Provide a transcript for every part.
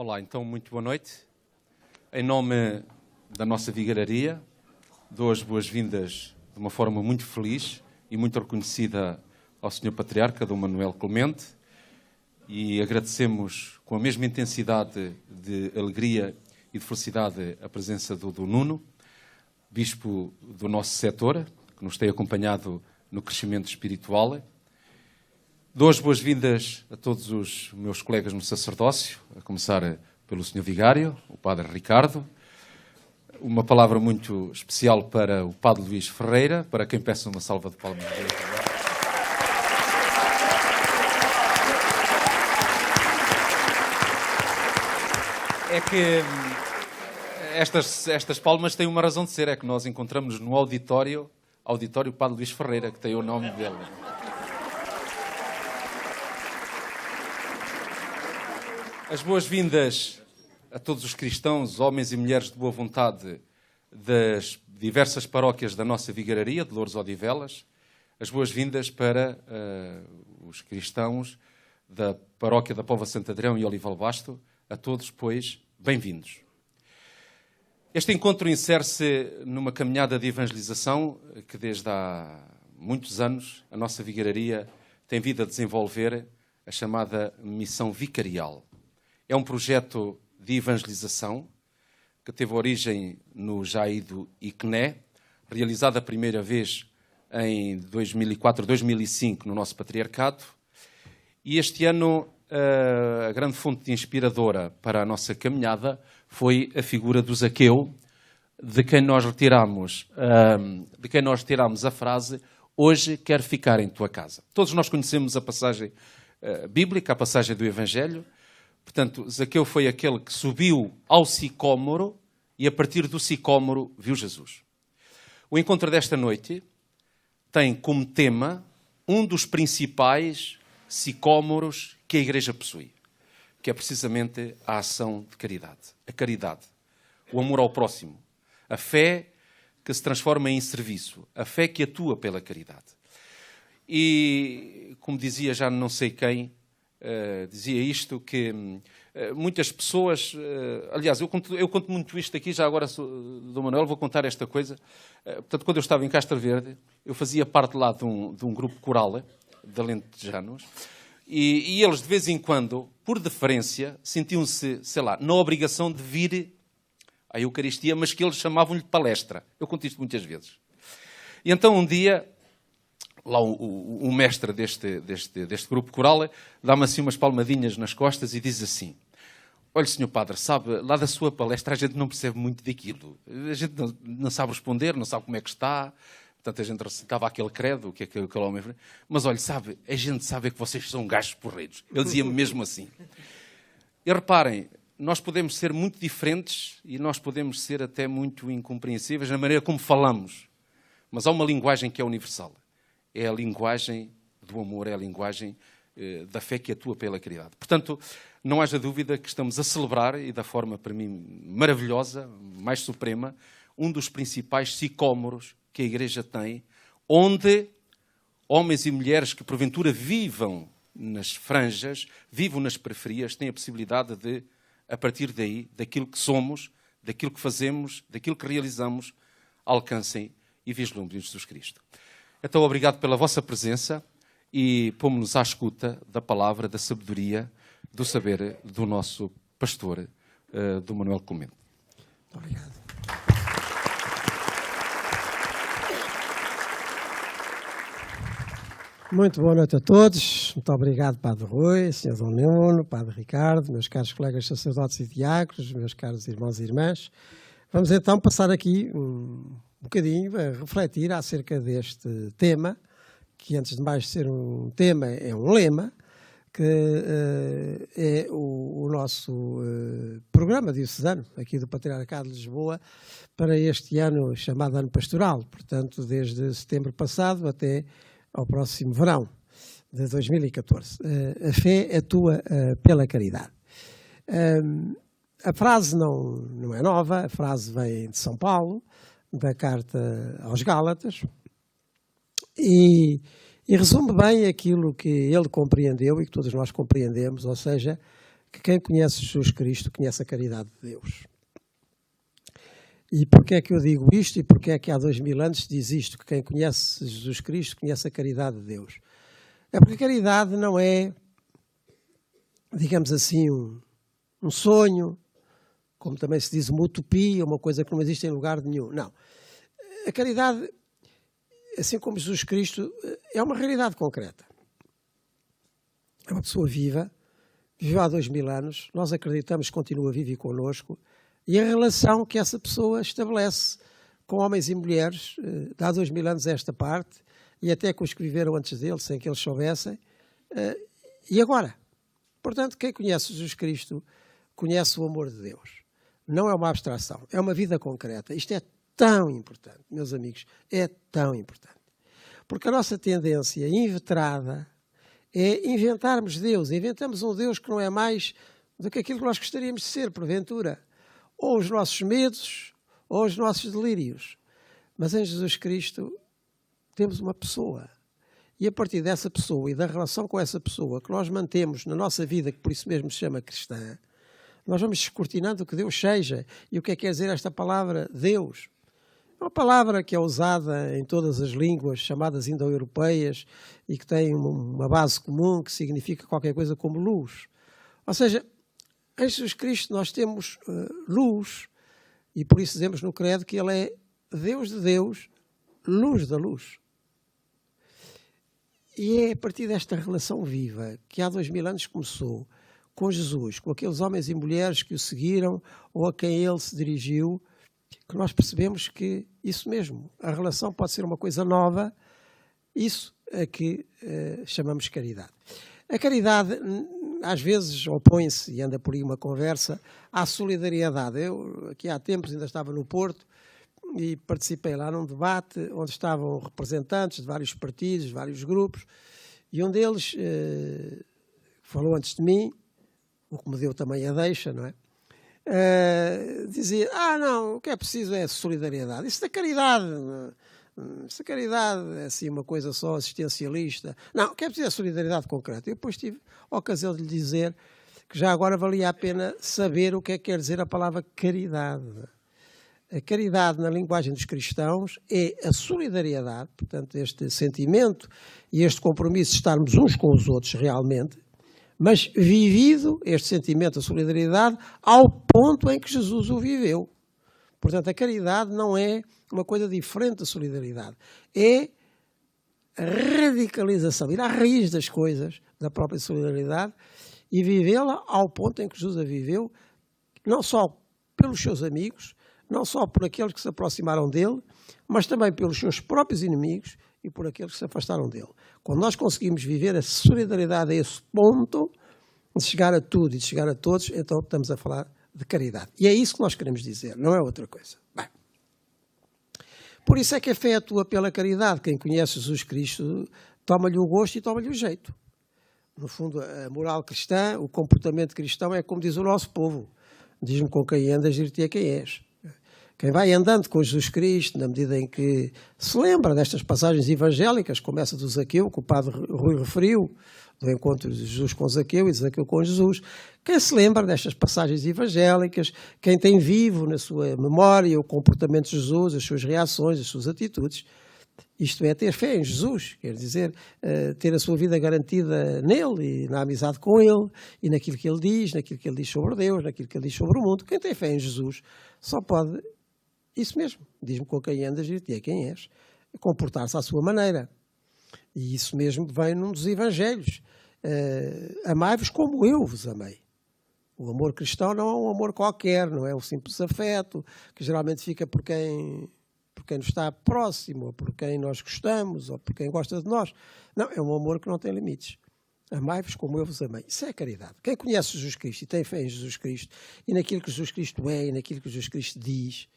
Olá, então muito boa noite. Em nome da nossa vigararia, dou as boas-vindas de uma forma muito feliz e muito reconhecida ao Sr. Patriarca, Dom Manuel Clemente, e agradecemos com a mesma intensidade de alegria e de felicidade a presença do Nuno, Bispo do nosso setor, que nos tem acompanhado no crescimento espiritual. Dou as boas-vindas a todos os meus colegas no sacerdócio, a começar pelo Sr. Vigário, o Padre Ricardo. Uma palavra muito especial para o Padre Luís Ferreira, para quem peço uma salva de palmas. É que estas palmas têm uma razão de ser, é que nós encontramos no auditório Padre Luís Ferreira, que tem o nome dele. As boas-vindas a todos os cristãos, homens e mulheres de boa vontade das diversas paróquias da nossa vigararia, de Loures Odivelas. As boas-vindas para os cristãos da paróquia da Póvoa de Santo Adrião e Olival Basto. A todos, pois, bem-vindos. Este encontro insere-se numa caminhada de evangelização que desde há muitos anos a nossa vigararia tem vindo a desenvolver, a chamada missão vicarial. É um projeto de evangelização que teve origem no Jaído Iquené, realizado a primeira vez em 2004-2005 no nosso patriarcado. E este ano a grande fonte inspiradora para a nossa caminhada foi a figura do Zaqueu, de quem nós retiramos a frase: hoje quero ficar em tua casa. Todos nós conhecemos a passagem bíblica, a passagem do Evangelho. Portanto, Zaqueu foi aquele que subiu ao sicômoro e, a partir do sicômoro, viu Jesus. O encontro desta noite tem como tema um dos principais sicômoros que a Igreja possui, que é precisamente a ação de caridade. A caridade, o amor ao próximo, a fé que se transforma em serviço, a fé que atua pela caridade. E, como dizia já não sei quem, dizia isto, que muitas pessoas... aliás, eu conto muito isto aqui, já agora, Dom Manuel, vou contar esta coisa. Portanto, quando eu estava em Castro Verde, eu fazia parte lá de um grupo coral de alentejanos, e eles, de vez em quando, por deferência, sentiam-se, sei lá, na obrigação de vir à Eucaristia, mas que eles chamavam-lhe palestra. Eu conto isto muitas vezes. E então, um dia... lá o mestre deste grupo coral dá-me assim umas palmadinhas nas costas e diz assim: olha, senhor padre, sabe, lá da sua palestra a gente não percebe muito daquilo. A gente não sabe responder, não sabe como é que está. Portanto, a gente recitava aquele credo, que é aquele homem... Mas, olha, sabe, a gente sabe que vocês são gajos porreiros. Ele dizia-me mesmo assim. E reparem, nós podemos ser muito diferentes e nós podemos ser até muito incompreensíveis na maneira como falamos. Mas há uma linguagem que é universal. É a linguagem do amor, é a linguagem da fé que atua pela caridade. Portanto, não haja dúvida que estamos a celebrar, e da forma, para mim, maravilhosa, mais suprema, um dos principais sicômoros que a Igreja tem, onde homens e mulheres que, porventura, vivam nas franjas, vivam nas periferias, têm a possibilidade de, a partir daí, daquilo que somos, daquilo que fazemos, daquilo que realizamos, alcancem e vislumbrem Jesus Cristo. Então, obrigado pela vossa presença e pomos-nos à escuta da palavra, da sabedoria, do saber do nosso pastor, do Manuel Clemente. Obrigado. Muito boa noite a todos. Muito obrigado, Padre Rui, Sr. Dom Nuno, Padre Ricardo, meus caros colegas sacerdotes e diáconos, meus caros irmãos e irmãs. Vamos então passar aqui um bocadinho a refletir acerca deste tema, que antes de mais ser um tema, é um lema, que é o nosso programa diocesano, aqui do Patriarcado de Lisboa, para este ano chamado Ano Pastoral, portanto, desde setembro passado até ao próximo verão de 2014. A fé atua pela caridade. A frase não é nova, a frase vem de São Paulo, da carta aos Gálatas, e resume bem aquilo que ele compreendeu e que todos nós compreendemos, ou seja, que quem conhece Jesus Cristo conhece a caridade de Deus. E porquê é que eu digo isto e porquê é que há 2000 anos diz isto, que quem conhece Jesus Cristo conhece a caridade de Deus? É porque a caridade não é, digamos assim, um sonho, como também se diz uma utopia, uma coisa que não existe em lugar nenhum. Não. A caridade, assim como Jesus Cristo, é uma realidade concreta. É uma pessoa viva, viveu há 2000 anos, nós acreditamos que continua vivo e connosco, e a relação que essa pessoa estabelece com homens e mulheres, de há 2000 anos a esta parte, e até com os que viveram antes dele, sem que eles soubessem, e agora. Portanto, quem conhece Jesus Cristo, conhece o amor de Deus. Não é uma abstração, é uma vida concreta. Isto é tão importante, meus amigos, é tão importante. Porque a nossa tendência inveterada é inventarmos Deus. Inventamos um Deus que não é mais do que aquilo que nós gostaríamos de ser, porventura. Ou os nossos medos, ou os nossos delírios. Mas em Jesus Cristo temos uma pessoa. E a partir dessa pessoa e da relação com essa pessoa que nós mantemos na nossa vida, que por isso mesmo se chama cristã, nós vamos descortinando o que Deus seja. E o que é que quer dizer esta palavra Deus? É uma palavra que é usada em todas as línguas chamadas indo-europeias e que tem uma base comum que significa qualquer coisa como luz. Ou seja, em Jesus Cristo nós temos luz e por isso dizemos no credo que Ele é Deus de Deus, luz da luz. E é a partir desta relação viva que há 2000 anos começou com Jesus, com aqueles homens e mulheres que o seguiram ou a quem Ele se dirigiu, que nós percebemos que isso mesmo, a relação pode ser uma coisa nova, isso é que chamamos caridade. A caridade às vezes opõe-se, e anda por aí uma conversa, à solidariedade. Eu aqui há tempos ainda estava no Porto e participei lá num debate onde estavam representantes de vários partidos, de vários grupos, e um deles falou antes de mim, o que me deu também a deixa, não é? Dizia, não, o que é preciso é solidariedade. Isso da caridade, se a caridade é assim uma coisa só assistencialista. Não, o que é preciso é solidariedade concreta. Eu depois tive a ocasião de lhe dizer que já agora valia a pena saber o que é que quer dizer a palavra caridade. A caridade na linguagem dos cristãos é a solidariedade, portanto este sentimento e este compromisso de estarmos uns com os outros realmente, mas vivido este sentimento, a solidariedade, ao ponto em que Jesus o viveu. Portanto, a caridade não é uma coisa diferente da solidariedade. É a radicalização, ir à raiz das coisas, da própria solidariedade, e vivê-la ao ponto em que Jesus a viveu, não só pelos seus amigos, não só por aqueles que se aproximaram dele, mas também pelos seus próprios inimigos e por aqueles que se afastaram dele. Quando nós conseguimos viver a solidariedade a esse ponto, de chegar a tudo e de chegar a todos, então estamos a falar de caridade. E é isso que nós queremos dizer, não é outra coisa. Bem, por isso é que a fé atua pela caridade. Quem conhece Jesus Cristo toma-lhe o gosto e toma-lhe o jeito. No fundo, a moral cristã, o comportamento cristão é como diz o nosso povo. Diz-me com quem andas, dir-te a quem és. Quem vai andando com Jesus Cristo, na medida em que se lembra destas passagens evangélicas, como essa do Zaqueu, que o padre Rui referiu, do encontro de Jesus com Zaqueu e de Zaqueu com Jesus, quem se lembra destas passagens evangélicas, quem tem vivo na sua memória o comportamento de Jesus, as suas reações, as suas atitudes, isto é ter fé em Jesus, quer dizer, ter a sua vida garantida nele e na amizade com ele e naquilo que ele diz sobre Deus, naquilo que ele diz sobre o mundo. Quem tem fé em Jesus só pode, isso mesmo, diz-me com quem andas, dir-te a quem és, comportar-se à sua maneira. E isso mesmo vem num dos evangelhos. Amai-vos como eu vos amei. O amor cristão não é um amor qualquer, não é um simples afeto, que geralmente fica por quem nos está próximo, ou por quem nós gostamos, ou por quem gosta de nós. Não, é um amor que não tem limites. Amai-vos como eu vos amei. Isso é caridade. Quem conhece Jesus Cristo e tem fé em Jesus Cristo, e naquilo que Jesus Cristo é, e naquilo que Jesus Cristo diz,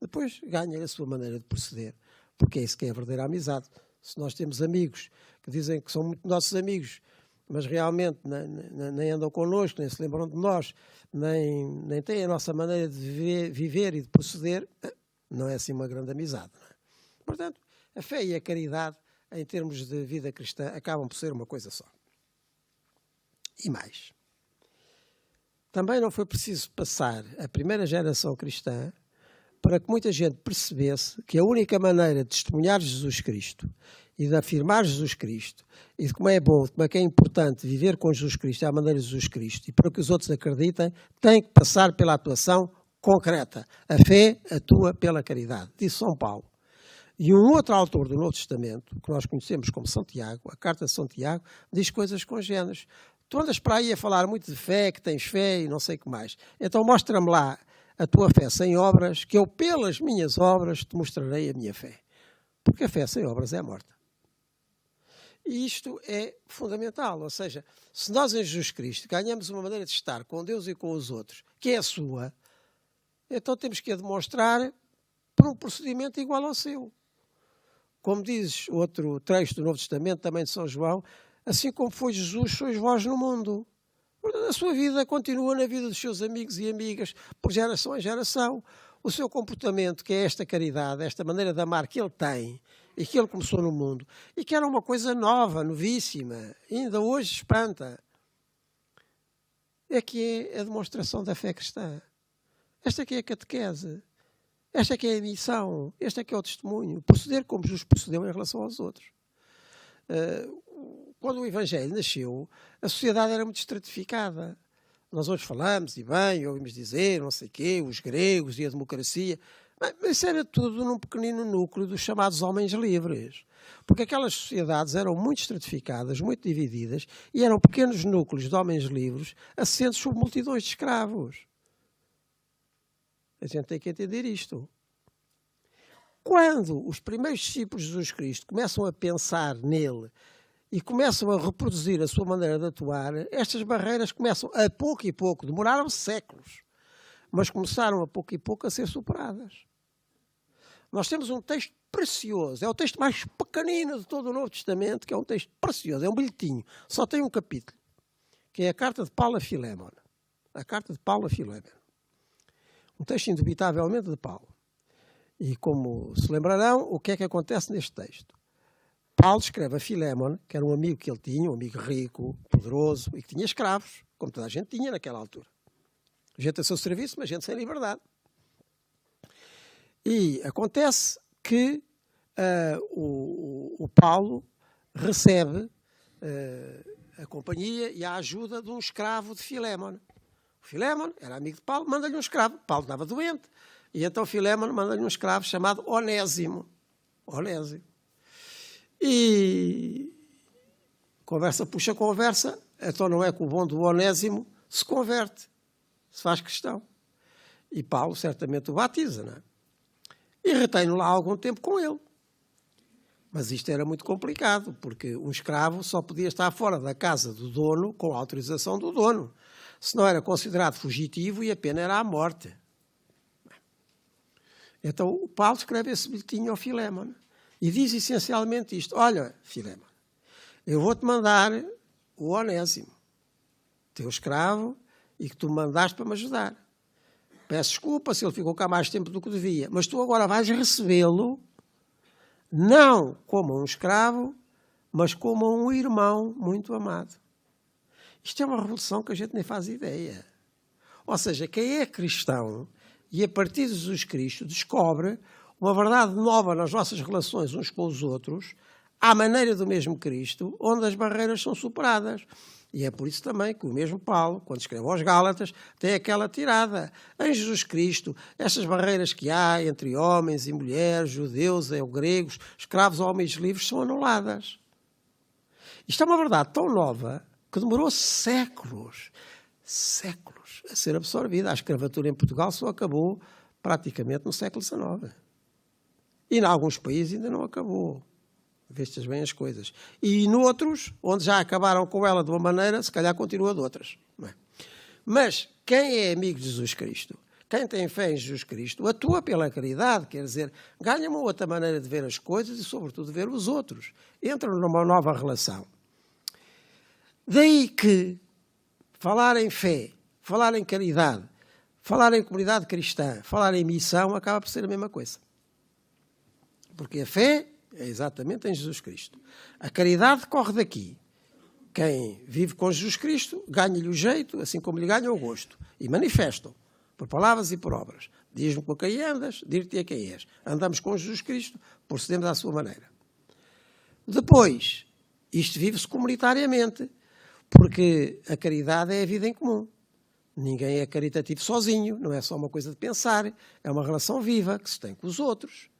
depois ganha a sua maneira de proceder, porque é isso que é a verdadeira amizade. Se nós temos amigos que dizem que são muito nossos amigos, mas realmente nem andam connosco, nem se lembram de nós, nem têm a nossa maneira de viver e de proceder, não é assim uma grande amizade. Não é? Portanto, a fé e a caridade, em termos de vida cristã, acabam por ser uma coisa só. E mais. também não foi preciso passar a primeira geração cristã para que muita gente percebesse que a única maneira de testemunhar Jesus Cristo e de afirmar Jesus Cristo e de como é bom, de como é que é importante viver com Jesus Cristo, é a maneira de Jesus Cristo, e para que os outros acreditem, tem que passar pela atuação concreta. A fé atua pela caridade, disse São Paulo. E um outro autor do Novo Testamento, que nós conhecemos como São Tiago, a carta de São Tiago, diz coisas congêneres. Tu andas para aí a falar muito de fé, que tens fé e não sei o que mais. Então mostra-me lá a tua fé sem obras, que eu pelas minhas obras te mostrarei a minha fé. Porque a fé sem obras é morta. E isto é fundamental. Ou seja, se nós em Jesus Cristo ganhamos uma maneira de estar com Deus e com os outros, que é a sua, então temos que a demonstrar por um procedimento igual ao seu. Como diz outro trecho do Novo Testamento, também de São João, assim como foi Jesus, sois vós no mundo. A sua vida continua na vida dos seus amigos e amigas, por geração em geração. O seu comportamento, que é esta caridade, esta maneira de amar que ele tem, e que ele começou no mundo, e que era uma coisa nova, novíssima, ainda hoje espanta, é que é a demonstração da fé cristã. Esta que é a catequese. Esta que é a missão, este é que é o testemunho, proceder como Jesus procedeu em relação aos outros. Quando o Evangelho nasceu, a sociedade era muito estratificada. Nós hoje falamos, e bem, ouvimos dizer, não sei o quê, os gregos e a democracia, mas isso era tudo num pequenino núcleo dos chamados homens livres. Porque aquelas sociedades eram muito estratificadas, muito divididas, e eram pequenos núcleos de homens livres assentes sobre multidões de escravos. A gente tem que entender isto. Quando os primeiros discípulos de Jesus Cristo começam a pensar nele e começam a reproduzir a sua maneira de atuar, estas barreiras começam a pouco e pouco, demoraram séculos, mas começaram a pouco e pouco a ser superadas. Nós temos um texto precioso, é o texto mais pequenino de todo o Novo Testamento, que é um texto precioso, é um bilhetinho, só tem um capítulo, que é a carta de Paulo a Filémon. A carta de Paulo a Filémon. Um texto indubitavelmente de Paulo. E como se lembrarão, o que é que acontece neste texto? Paulo escreve a Filémon, que era um amigo que ele tinha, um amigo rico, poderoso, e que tinha escravos, como toda a gente tinha naquela altura. Gente a seu serviço, mas gente sem liberdade. E acontece que o Paulo recebe a companhia e a ajuda de um escravo de Filémon. Filémon era amigo de Paulo, manda-lhe um escravo. Paulo estava doente. E então Filémon manda-lhe um escravo chamado Onésimo. Onésimo. E conversa puxa conversa. Então não é que o bom do Onésimo se converte, se faz cristão. E Paulo certamente o batiza, não é? E retém-no lá algum tempo com ele. Mas isto era muito complicado, porque um escravo só podia estar fora da casa do dono com a autorização do dono. Senão era considerado fugitivo e a pena era a morte. Então o Paulo escreve esse bilhetinho ao Filémon e diz essencialmente isto: olha, Filémon, eu vou-te mandar o Onésimo, teu escravo, e que tu me mandaste para me ajudar. Peço desculpa se ele ficou cá mais tempo do que devia, mas tu agora vais recebê-lo não como um escravo, mas como um irmão muito amado. Isto é uma revolução que a gente nem faz ideia. Ou seja, quem é cristão e a partir de Jesus Cristo descobre uma verdade nova nas nossas relações uns com os outros, à maneira do mesmo Cristo, onde as barreiras são superadas. E é por isso também que o mesmo Paulo, quando escreve aos Gálatas, tem aquela tirada. Em Jesus Cristo, estas barreiras que há entre homens e mulheres, judeus ou gregos, escravos ou homens livres, são anuladas. Isto é uma verdade tão nova que demorou séculos a ser absorvida. A escravatura em Portugal só acabou praticamente no século XIX. E em alguns países ainda não acabou. Vistas bem as coisas. E noutros, onde já acabaram com ela de uma maneira, se calhar continua de outras. Não é? Mas quem é amigo de Jesus Cristo, quem tem fé em Jesus Cristo, atua pela caridade, quer dizer, ganha uma outra maneira de ver as coisas e, sobretudo, de ver os outros. Entra numa nova relação. Daí que falar em fé, falar em caridade, falar em comunidade cristã, falar em missão, acaba por ser a mesma coisa. Porque a fé é exatamente em Jesus Cristo. A caridade decorre daqui. quem vive com Jesus Cristo ganha-lhe o jeito, assim como lhe ganha o gosto. E manifestam, por palavras e por obras. Diz-me com quem andas, dir-te a quem és. Andamos com Jesus Cristo, procedemos à sua maneira. Depois, isto vive-se comunitariamente, porque a caridade é a vida em comum. Ninguém é caritativo sozinho, não é só uma coisa de pensar, é uma relação viva que se tem com os outros.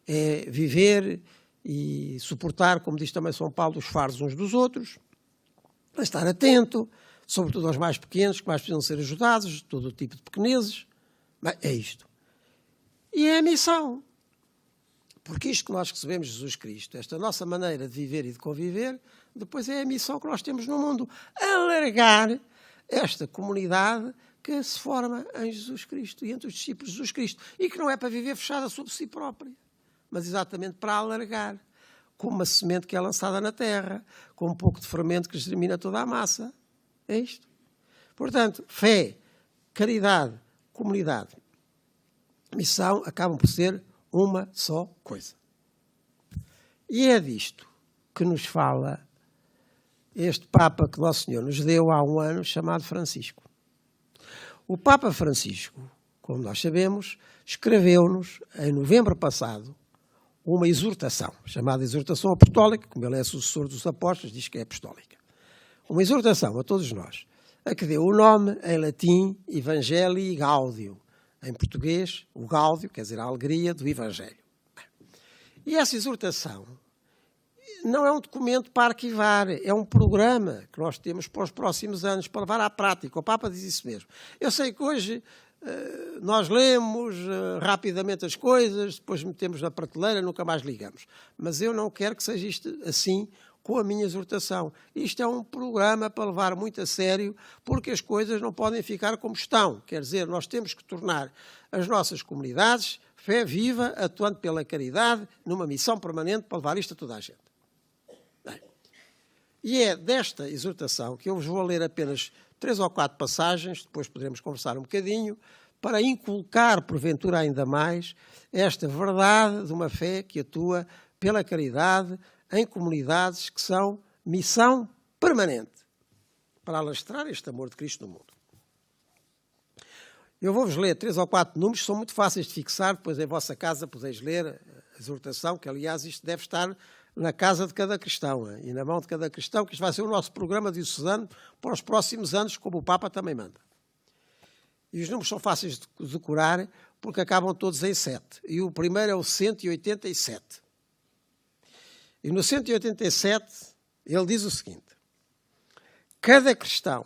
É viver e suportar, como diz também São Paulo, os fardos uns dos outros. É estar atento, sobretudo aos mais pequenos, que mais precisam ser ajudados, de todo o tipo de pequenezes. Mas é isto. E é a missão. Porque isto que nós recebemos de Jesus Cristo, esta nossa maneira de viver e de conviver, depois é a missão que nós temos no mundo. Alargar esta comunidade que se forma em Jesus Cristo e entre os discípulos de Jesus Cristo. E que não é para viver fechada sobre si própria, mas exatamente para alargar, como uma semente que é lançada na terra, com um pouco de fermento que germina toda a massa. É isto. Portanto, fé, caridade, comunidade, missão acabam por ser uma só coisa. E é disto que nos fala este Papa que Nosso Senhor nos deu há um ano, chamado Francisco. O Papa Francisco, como nós sabemos, escreveu-nos, em novembro passado, uma exortação, chamada Exortação Apostólica, como ele é sucessor dos apóstolos, diz que é apostólica. Uma exortação a todos nós, a que deu o nome, em latim, Evangelii Gaudium. Em português, o Gáudio, quer dizer, a alegria do Evangelho. E essa exortação não é um documento para arquivar, é um programa que nós temos para os próximos anos, para levar à prática. O Papa diz isso mesmo. Eu sei que hoje nós lemos rapidamente as coisas, depois metemos na prateleira, nunca mais ligamos. Mas eu não quero que seja isto assim com a minha exortação. Isto é um programa para levar muito a sério, porque as coisas não podem ficar como estão. Quer dizer, nós temos que tornar as nossas comunidades fé viva, atuando pela caridade, numa missão permanente para levar isto a toda a gente. Bem, e é desta exortação que eu vos vou ler apenas 3 ou 4 passagens, depois poderemos conversar um bocadinho, para inculcar, porventura ainda mais, esta verdade de uma fé que atua pela caridade em comunidades que são missão permanente, para alastrar este amor de Cristo no mundo. Eu vou-vos ler 3 ou 4 números, são muito fáceis de fixar, depois em vossa casa podeis ler a exortação, que aliás isto deve estar na casa de cada cristão e na mão de cada cristão, que isto vai ser o nosso programa diocesano para os próximos anos, como o Papa também manda. E os números são fáceis de decorar, porque acabam todos em 7. E o primeiro é o 187. E no 187, ele diz o seguinte: cada cristão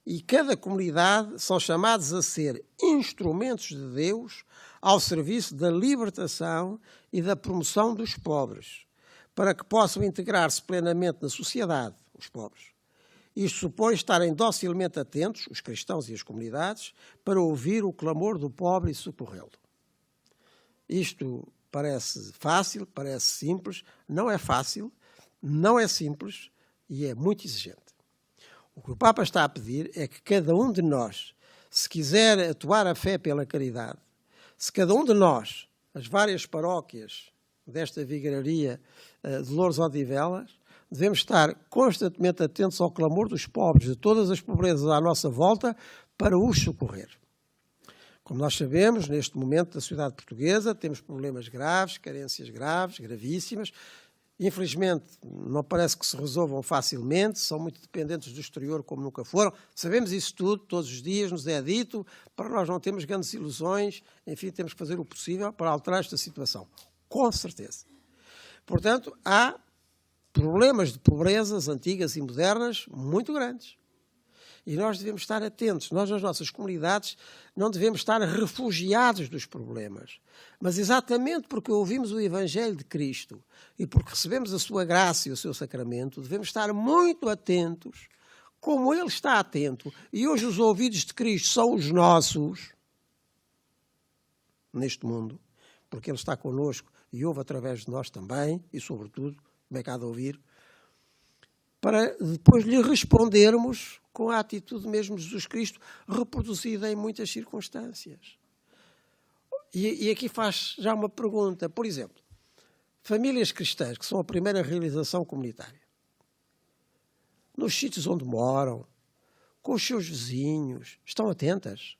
e cada comunidade são chamados a ser instrumentos de Deus ao serviço da libertação e da promoção dos pobres, para que possam integrar-se plenamente na sociedade, os pobres. Isto supõe estarem docilmente atentos, os cristãos e as comunidades, para ouvir o clamor do pobre e socorrê-lo. Isto parece fácil, parece simples, não é fácil, não é simples e é muito exigente. O que o Papa está a pedir é que cada um de nós, se quiser atuar a fé pela caridade, se cada um de nós, as várias paróquias desta vigararia de Louros Odivelas, devemos estar constantemente atentos ao clamor dos pobres, de todas as pobrezas à nossa volta, para os socorrer. Como nós sabemos, neste momento da sociedade portuguesa, temos problemas graves, carências graves, gravíssimas. Infelizmente, não parece que se resolvam facilmente, são muito dependentes do exterior como nunca foram. Sabemos isso tudo, todos os dias nos é dito, para nós não termos grandes ilusões, enfim, temos que fazer o possível para alterar esta situação, com certeza. Portanto, há problemas de pobrezas antigas e modernas muito grandes. E nós devemos estar atentos. Nós, nas nossas comunidades, não devemos estar refugiados dos problemas. Mas exatamente porque ouvimos o Evangelho de Cristo e porque recebemos a sua graça e o seu sacramento, devemos estar muito atentos, como Ele está atento. E hoje os ouvidos de Cristo são os nossos, neste mundo, porque Ele está connosco e ouve através de nós também, e sobretudo, como é que há de ouvir, para depois lhe respondermos com a atitude mesmo de Jesus Cristo, reproduzida em muitas circunstâncias. E aqui faz já uma pergunta. Por exemplo, famílias cristãs, que são a primeira realização comunitária. nos sítios onde moram, com os seus vizinhos. Estão atentas?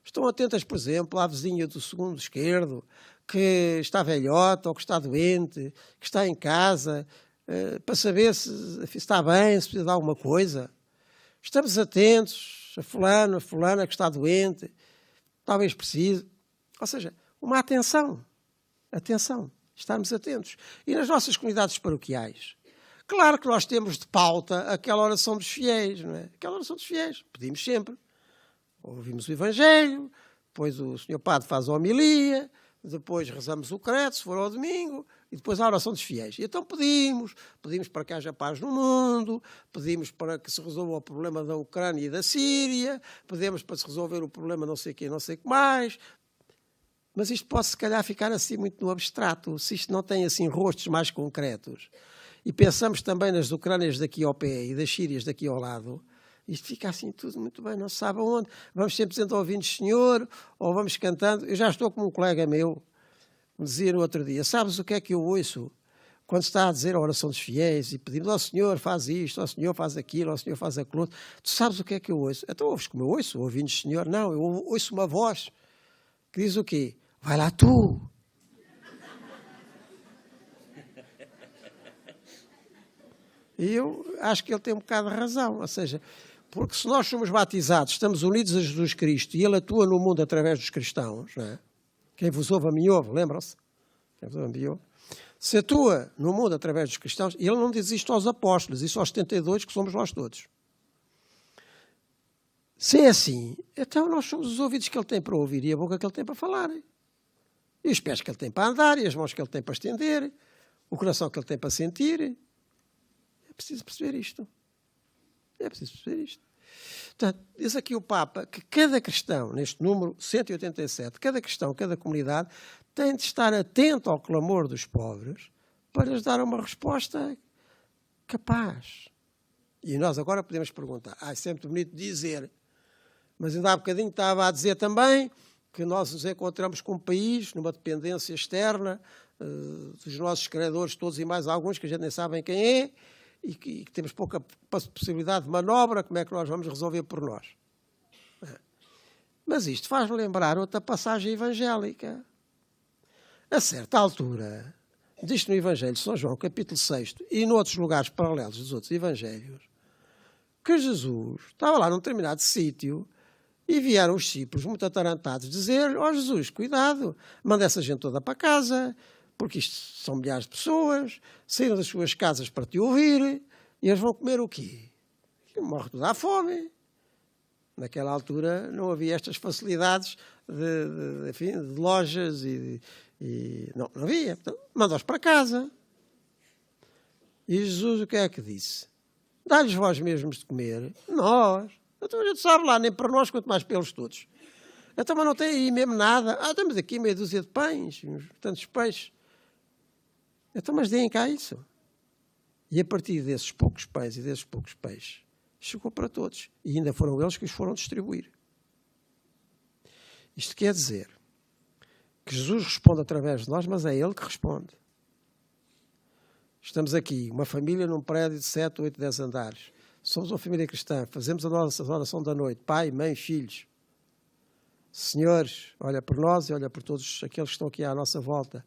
Estão atentas, por exemplo, à vizinha do segundo esquerdo, que está velhota ou que está doente, que está em casa, para saber se está bem, se precisa de alguma coisa. Estamos atentos a fulana que está doente, talvez precise. Ou seja, uma atenção. Atenção. Estarmos atentos. E nas nossas comunidades paroquiais, claro que nós temos de pauta aquela oração dos fiéis, não é? Aquela oração dos fiéis. Pedimos sempre. Ouvimos o Evangelho, depois o Sr. Padre faz a homilia, depois rezamos o credo, se for ao domingo, e depois a oração dos fiéis. E então pedimos para que haja paz no mundo, pedimos para que se resolva o problema da Ucrânia e da Síria, pedimos para se resolver o problema não sei o quê, não sei o que mais. Mas isto pode, se calhar, ficar assim muito no abstrato, se isto não tem assim rostos mais concretos. E pensamos também nas Ucrânias daqui ao pé e das Sírias daqui ao lado, isto fica assim tudo muito bem, não se sabe aonde. Vamos sempre dizendo ouvindo Senhor, ou vamos cantando. Eu já estou como um colega meu, me dizia no outro dia, sabes o que é que eu ouço? Quando está a dizer a oração dos fiéis e pedimos ao Senhor faz isto, ao Senhor faz aquilo, ao Senhor faz aquilo outro. Tu sabes o que é que eu ouço? Então ouves como eu ouço, ouvindo Senhor? Não, eu ouço uma voz que diz o quê? Vai lá tu. E eu acho que ele tem um bocado de razão, ou seja, porque se nós somos batizados, estamos unidos a Jesus Cristo e Ele atua no mundo através dos cristãos, não é? Quem vos ouve a mim ouve, lembram-se? Quem vos ouve a mim ouve. Se atua no mundo através dos cristãos, Ele não diz isto aos apóstolos, isso aos 72, que somos nós todos. Se é assim, então nós somos os ouvidos que Ele tem para ouvir e a boca que Ele tem para falar. E os pés que Ele tem para andar, e as mãos que Ele tem para estender, o coração que Ele tem para sentir. É preciso perceber isto. É preciso perceber isto. Portanto, diz aqui o Papa que cada cristão, neste número 187, cada cristão, cada comunidade, tem de estar atento ao clamor dos pobres para lhes dar uma resposta capaz. E nós agora podemos perguntar, é sempre bonito dizer, mas ainda há bocadinho estava a dizer também que nós nos encontramos com um país numa dependência externa dos nossos credores todos e mais alguns que a gente nem sabe quem é, e que temos pouca possibilidade de manobra, como é que nós vamos resolver por nós? Mas isto faz-me lembrar outra passagem evangélica. A certa altura, diz no Evangelho de São João, capítulo 6, e noutros lugares paralelos dos outros evangelhos, que Jesus estava lá num determinado sítio e vieram os discípulos muito atarantados dizer, Jesus, cuidado, manda essa gente toda para casa, porque isto são milhares de pessoas, saíram das suas casas para te ouvir, e eles vão comer o quê? Morre tudo à fome. Naquela altura não havia estas facilidades de lojas e não havia. Portanto, manda-os para casa. E Jesus o que é que disse? Dá-lhes vós mesmos de comer. Nós. Então a gente sabe lá, nem para nós, quanto mais pelos todos. Então, mas não tem aí mesmo nada. Temos aqui meia dúzia de pães, tantos peixes. Então, mas deem cá isso. E a partir desses poucos pães e desses poucos peixes, chegou para todos. E ainda foram eles que os foram distribuir. Isto quer dizer que Jesus responde através de nós, mas é Ele que responde. Estamos aqui, uma família num prédio de 7, 8, 10 andares. Somos uma família cristã, fazemos a nossa oração da noite, pai, mãe, filhos. Senhores, olha por nós e olha por todos aqueles que estão aqui à nossa volta.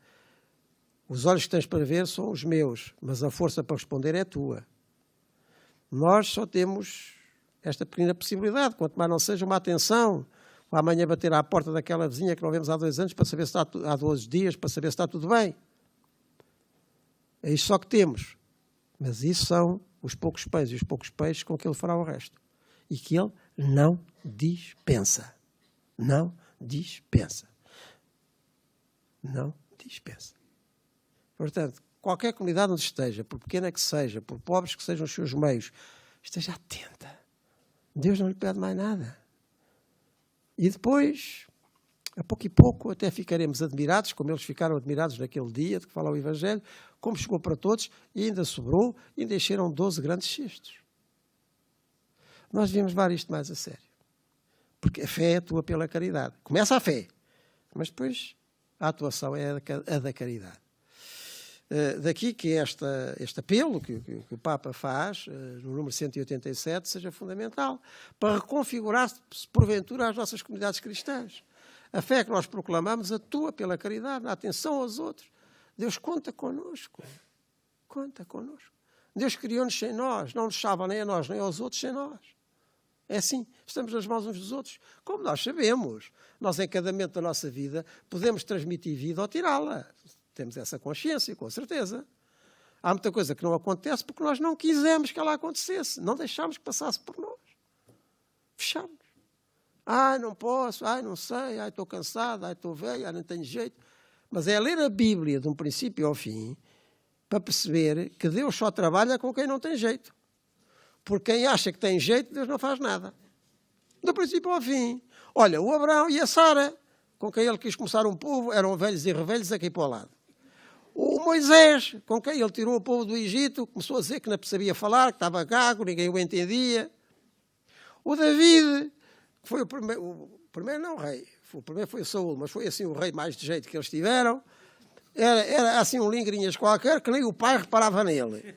Os olhos que tens para ver são os meus, mas a força para responder é tua. Nós só temos esta pequena possibilidade, quanto mais não seja uma atenção, ou amanhã bater à porta daquela vizinha que não vemos há 2 anos, para saber se está, há 12 dias, para saber se está tudo bem. É isso só que temos. Mas isso são os poucos pães e os poucos peixes com que Ele fará o resto. E que Ele não dispensa. Não dispensa. Não dispensa. Portanto, qualquer comunidade onde esteja, por pequena que seja, por pobres que sejam os seus meios, esteja atenta. Deus não lhe pede mais nada. E depois, a pouco e pouco, até ficaremos admirados, como eles ficaram admirados naquele dia de que fala o Evangelho, como chegou para todos e ainda sobrou, e ainda encheram 12 grandes cestos. Nós devíamos levar isto mais a sério. Porque a fé atua pela caridade. Começa a fé, mas depois a atuação é a da caridade. Daqui que este apelo que o Papa faz, no número 187, seja fundamental para reconfigurar-se, porventura, as nossas comunidades cristãs. A fé que nós proclamamos atua pela caridade, na atenção aos outros. Deus conta connosco. Conta connosco. Deus criou-nos sem nós, não nos salva nem a nós, nem aos outros sem nós. É assim, estamos nas mãos uns dos outros. Como nós sabemos, nós em cada momento da nossa vida podemos transmitir vida ou tirá-la. Temos essa consciência, com certeza. Há muita coisa que não acontece porque nós não quisemos que ela acontecesse. Não deixámos que passasse por nós. Fechamos. Ai, não posso, ai, não sei, ai, estou cansado, ai, estou velho, ai, não tenho jeito. Mas é ler a Bíblia de um princípio ao fim para perceber que Deus só trabalha com quem não tem jeito. Porque quem acha que tem jeito, Deus não faz nada. Do princípio ao fim. Olha, o Abraão e a Sara, com quem ele quis começar um povo, eram velhos e revelhos aqui para o lado. O Moisés, com quem ele tirou o povo do Egito, começou a dizer que não sabia falar, que estava gago, ninguém o entendia. O David, que foi o primeiro não rei, o primeiro foi o Saúl, mas foi assim o rei mais de jeito que eles tiveram. Era assim um lingrinhas qualquer, que nem o pai reparava nele.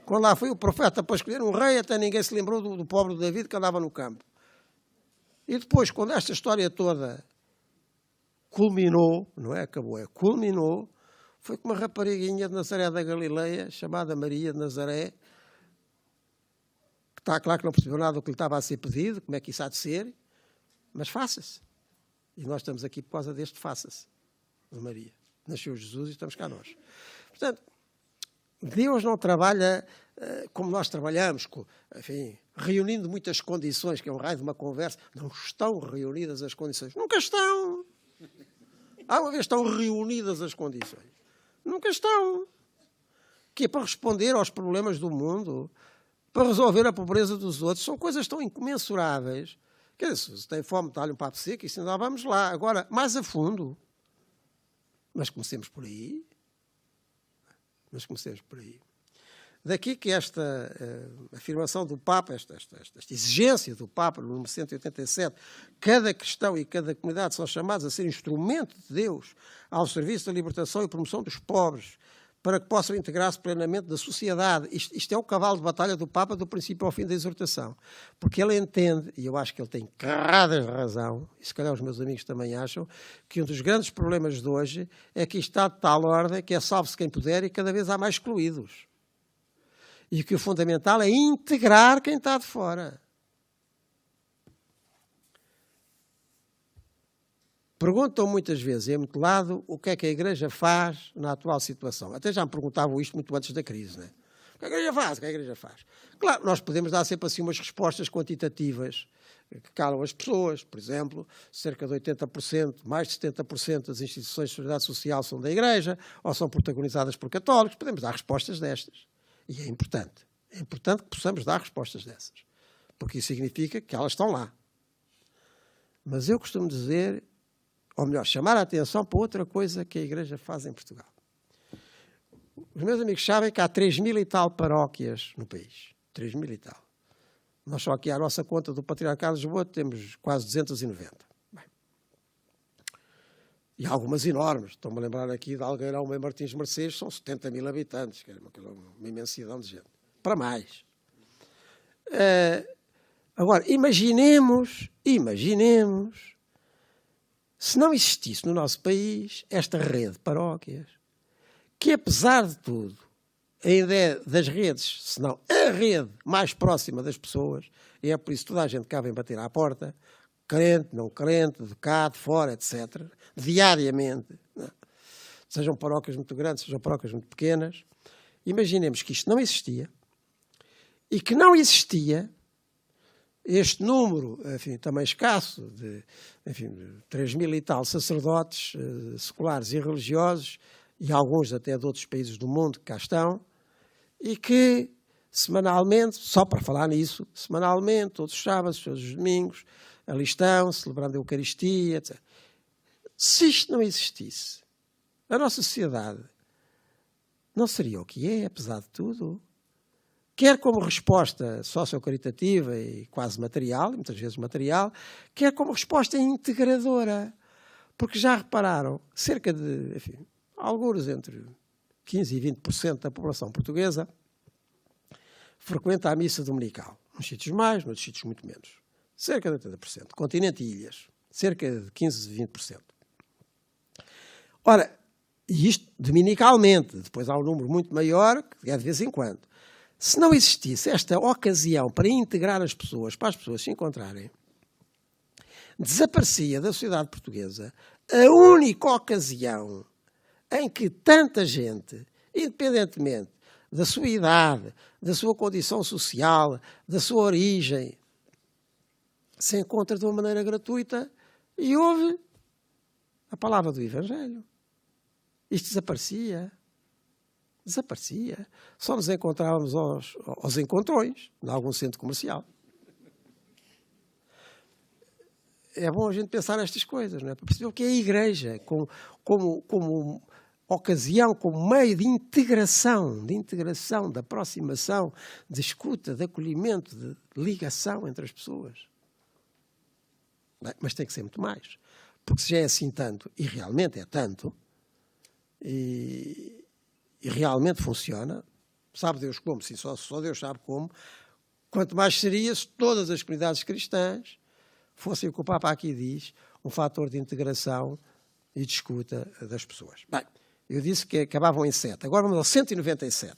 Quando lá foi o profeta para escolher um rei, até ninguém se lembrou do pobre David que andava no campo. E depois, quando esta história toda culminou, não é acabou, é culminou, foi com uma rapariguinha de Nazaré da Galileia, chamada Maria de Nazaré, que está claro que não percebeu nada do que lhe estava a ser pedido, como é que isso há de ser, mas faça-se. E nós estamos aqui por causa deste faça-se, de Maria. Nasceu Jesus e estamos cá nós. Portanto, Deus não trabalha como nós trabalhamos, enfim, reunindo muitas condições, que é um raio de uma conversa. Não estão reunidas as condições. Nunca estão. Há uma vez estão reunidas as condições. Nunca estão. Que é para responder aos problemas do mundo, para resolver a pobreza dos outros. São coisas tão incomensuráveis. Quer dizer, se tem fome, dá-lhe um papo seco, isso ainda vamos lá. Agora, mais a fundo. Mas comecemos por aí. Daqui que esta afirmação do Papa, esta exigência do Papa, no número 187, cada cristão e cada comunidade são chamados a ser instrumento de Deus ao serviço da libertação e promoção dos pobres, para que possam integrar-se plenamente da sociedade. Isto é o cavalo de batalha do Papa do princípio ao fim da exortação. Porque ele entende, e eu acho que ele tem carradas de razão, e se calhar os meus amigos também acham, que um dos grandes problemas de hoje é que isto está de tal ordem que é salve-se quem puder e cada vez há mais excluídos. E que o fundamental é integrar quem está de fora. Perguntam muitas vezes, em muito lado, o que é que a Igreja faz na atual situação. Até já me perguntavam isto muito antes da crise, não é? O que a Igreja faz? O que a Igreja faz? Claro, nós podemos dar sempre assim umas respostas quantitativas que calam as pessoas. Por exemplo, cerca de 80%, mais de 70% das instituições de solidariedade social são da Igreja ou são protagonizadas por católicos. Podemos dar respostas destas. E é importante. É importante que possamos dar respostas dessas. Porque isso significa que elas estão lá. Mas eu costumo dizer, ou melhor, chamar a atenção para outra coisa que a Igreja faz em Portugal. Os meus amigos sabem que há 3.000 e tal paróquias no país. 3.000 e tal. Nós só aqui à nossa conta do Patriarcado de Lisboa temos quase 290. Bem. E há algumas enormes. Estou-me a lembrar aqui de Algueirão e Martins Mercedes, são 70.000 habitantes, que é uma imensidão de gente. Para mais. Agora, imaginemos, se não existisse no nosso país esta rede de paróquias, que apesar de tudo, ainda é das redes, se não a rede mais próxima das pessoas, e é por isso que toda a gente cá vem bater à porta, crente, não crente, de cá, de fora, etc., diariamente, não. Sejam paróquias muito grandes, sejam paróquias muito pequenas. Imaginemos que isto não existia, e que não existia este número, enfim, também escasso, de 3.000 e tal sacerdotes seculares e religiosos, e alguns até de outros países do mundo que cá estão, e que semanalmente, só para falar nisso, semanalmente, todos os sábados, todos os domingos, ali estão, celebrando a Eucaristia, etc. Se isto não existisse, a nossa sociedade não seria o que é, apesar de tudo. Quer como resposta sociocaritativa e quase material, muitas vezes material, quer como resposta integradora. Porque já repararam, cerca de, alguns entre 15% e 20% da população portuguesa frequenta a missa dominical. Uns sítios mais, noutros sítios muito menos. Cerca de 80%. Continente e ilhas, cerca de 15% e 20%. Ora, e isto dominicalmente, depois há um número muito maior, que é de vez em quando. Se não existisse esta ocasião para integrar as pessoas, para as pessoas se encontrarem, desaparecia da sociedade portuguesa a única ocasião em que tanta gente, independentemente da sua idade, da sua condição social, da sua origem, se encontra de uma maneira gratuita e ouve a palavra do Evangelho. Isto desaparecia. Desaparecia. Só nos encontrávamos aos encontrões, em algum centro comercial. É bom a gente pensar nestas coisas, não é? Para perceber o que é a Igreja, como ocasião, como meio de integração, de aproximação, de escuta, de acolhimento, de ligação entre as pessoas. Mas tem que ser muito mais. Porque se já é assim tanto, e realmente é tanto, e realmente funciona, sabe Deus como, sim, só Deus sabe como, quanto mais seria se todas as comunidades cristãs fossem o que o Papa aqui diz, um fator de integração e de escuta das pessoas. Bem, eu disse que acabavam em 7, agora vamos ao 197.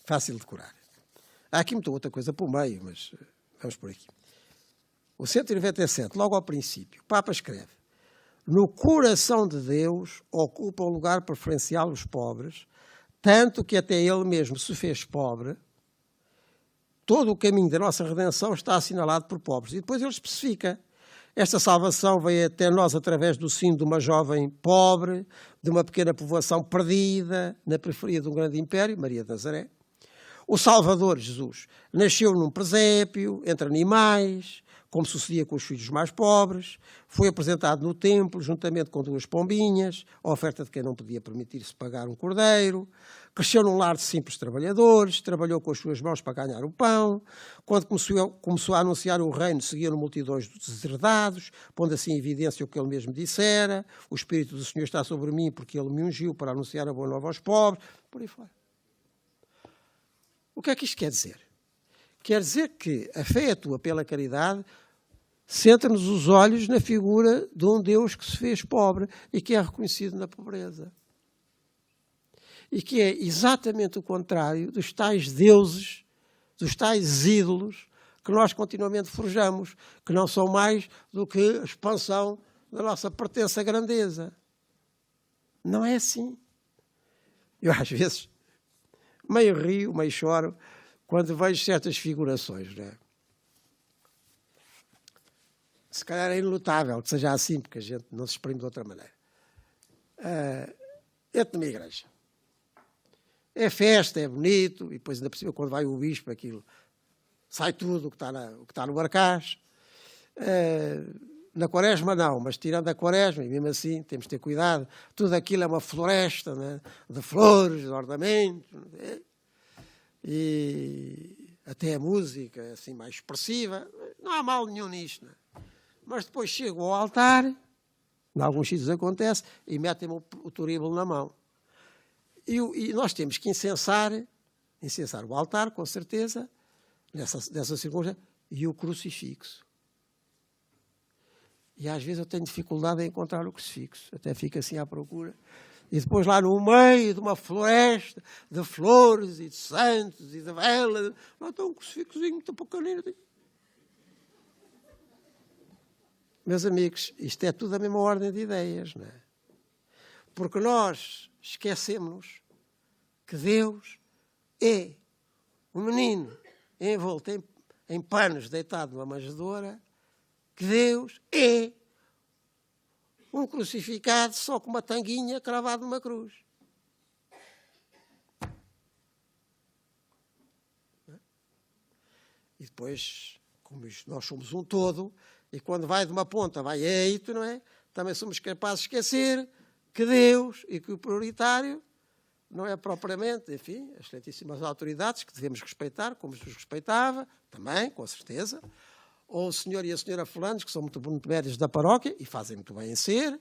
Fácil de decorar. Há aqui muita outra coisa por meio, mas vamos por aqui. O 197, logo ao princípio, o Papa escreve: no coração de Deus ocupa um lugar preferencial os pobres, tanto que até ele mesmo se fez pobre. Todo o caminho da nossa redenção está assinalado por pobres. E depois ele especifica: esta salvação veio até nós através do sino de uma jovem pobre, de uma pequena povoação perdida, na periferia de um grande império, Maria de Nazaré. O Salvador, Jesus, nasceu num presépio, entre animais, como sucedia com os filhos mais pobres, foi apresentado no templo, juntamente com 2 pombinhas, a oferta de quem não podia permitir-se pagar um cordeiro, cresceu num lar de simples trabalhadores, trabalhou com as suas mãos para ganhar o pão, quando começou a anunciar o reino, seguiram multidões dos deserdados, pondo assim em evidência o que ele mesmo dissera: o Espírito do Senhor está sobre mim, porque ele me ungiu para anunciar a boa nova aos pobres, por aí fora. O que é que isto quer dizer? Quer dizer que a fé atua pela caridade, centra-nos os olhos na figura de um Deus que se fez pobre e que é reconhecido na pobreza. E que é exatamente o contrário dos tais deuses, dos tais ídolos que nós continuamente forjamos, que não são mais do que a expansão da nossa pertença à grandeza. Não é assim. Eu às vezes meio rio, meio choro, quando vejo certas figurações, não é? Se calhar é inelutável que seja assim, porque a gente não se exprime de outra maneira. Entro numa igreja. É festa, é bonito, e depois ainda por cima, quando vai o bispo, aquilo sai tudo o que está no barcaz. Na quaresma não, mas tirando a quaresma, e mesmo assim temos de ter cuidado, tudo aquilo é uma floresta, né, de flores, de ornamentos, e até a música é assim mais expressiva. Não há mal nenhum nisto, né? Mas depois chego ao altar, em alguns sítios acontece, e metem-me o turíbulo na mão. E nós temos que incensar o altar, com certeza, nessa circunstância, e o crucifixo. E às vezes eu tenho dificuldade em encontrar o crucifixo, até fico assim à procura. E depois lá no meio de uma floresta de flores e de santos e de velas, lá está um crucifixozinho muito pequenino. Meus amigos, isto é tudo a mesma ordem de ideias, não é? Porque nós esquecemos que Deus é um menino envolto em panos, deitado numa manjedoura, que Deus é um crucificado só com uma tanguinha cravado numa cruz. E depois, como nós somos um todo, e quando vai de uma ponta vai a eito, não é? Também somos capazes de esquecer que Deus e que o prioritário não é propriamente, enfim, as excelentíssimas autoridades que devemos respeitar, como os respeitava, também, com certeza, ou o senhor e a senhora fulanos, que são muito médios da paróquia, e fazem muito bem em ser,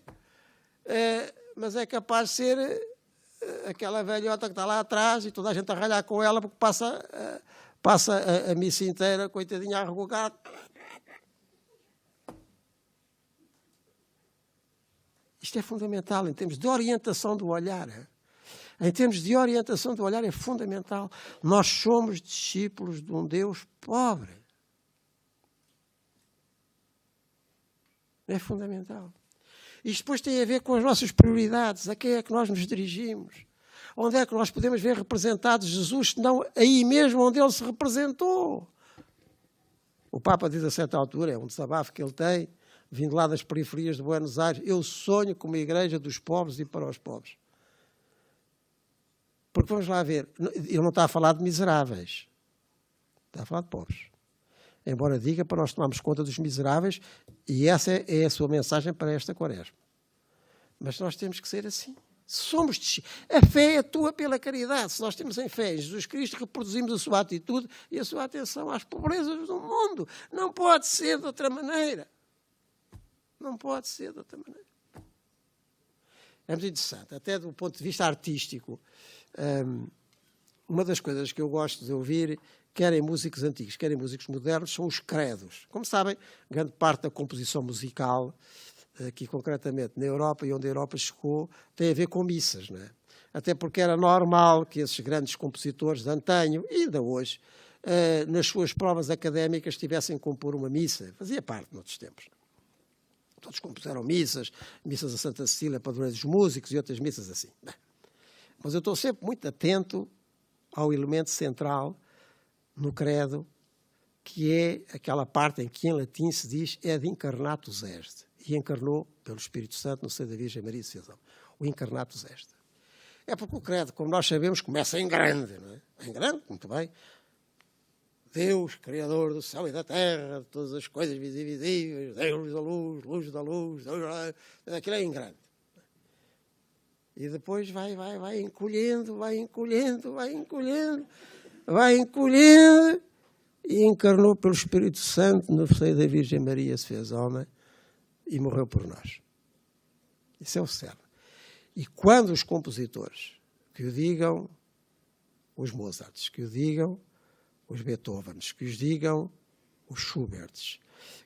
mas é capaz de ser aquela velhota que está lá atrás e toda a gente a ralhar com ela porque passa a missa inteira, coitadinha, a arrugar. Isto é fundamental em termos de orientação do olhar. Em termos de orientação do olhar é fundamental. Nós somos discípulos de um Deus pobre. É fundamental. Isto depois tem a ver com as nossas prioridades. A quem é que nós nos dirigimos? Onde é que nós podemos ver representados Jesus, se não aí mesmo onde ele se representou? O Papa diz a certa altura, é um desabafo que ele tem, vindo lá das periferias de Buenos Aires, eu sonho com uma igreja dos pobres e para os pobres. Porque vamos lá ver, ele não está a falar de miseráveis, está a falar de pobres. Embora diga para nós tomarmos conta dos miseráveis, e essa é a sua mensagem para esta quaresma. Mas nós temos que ser assim. A fé atua pela caridade. Se nós temos em fé em Jesus Cristo, reproduzimos a sua atitude e a sua atenção às pobrezas do mundo. Não pode ser de outra maneira. Não pode ser de outra maneira. É muito interessante, até do ponto de vista artístico. Uma das coisas que eu gosto de ouvir, quer em músicos antigos, quer em músicos modernos, são os credos. Como sabem, grande parte da composição musical, aqui concretamente na Europa e onde a Europa chegou, tem a ver com missas, não é? Até porque era normal que esses grandes compositores de antanho, e ainda hoje, nas suas provas académicas tivessem que compor uma missa. Fazia parte noutros tempos. Todos compuseram missas a Santa Cecília, Padroeira dos Músicos e outras missas assim. Bem, mas eu estou sempre muito atento ao elemento central no credo, que é aquela parte em que em latim se diz "et incarnatus est", e encarnou pelo Espírito Santo no seio da Virgem Maria de Fezão. O incarnatus est. É porque o credo, como nós sabemos, começa em grande, não é? Em grande, muito bem. Deus, Criador do céu e da terra, de todas as coisas visíveis e invisíveis, Deus da luz da luz, aquilo é em grande. E depois vai encolhendo, e encarnou pelo Espírito Santo no seio da Virgem Maria, se fez homem e morreu por nós. Isso é o céu. E quando os compositores, que o digam os Mozarts, que o digam os Beethovens, que os digam os Schuberts,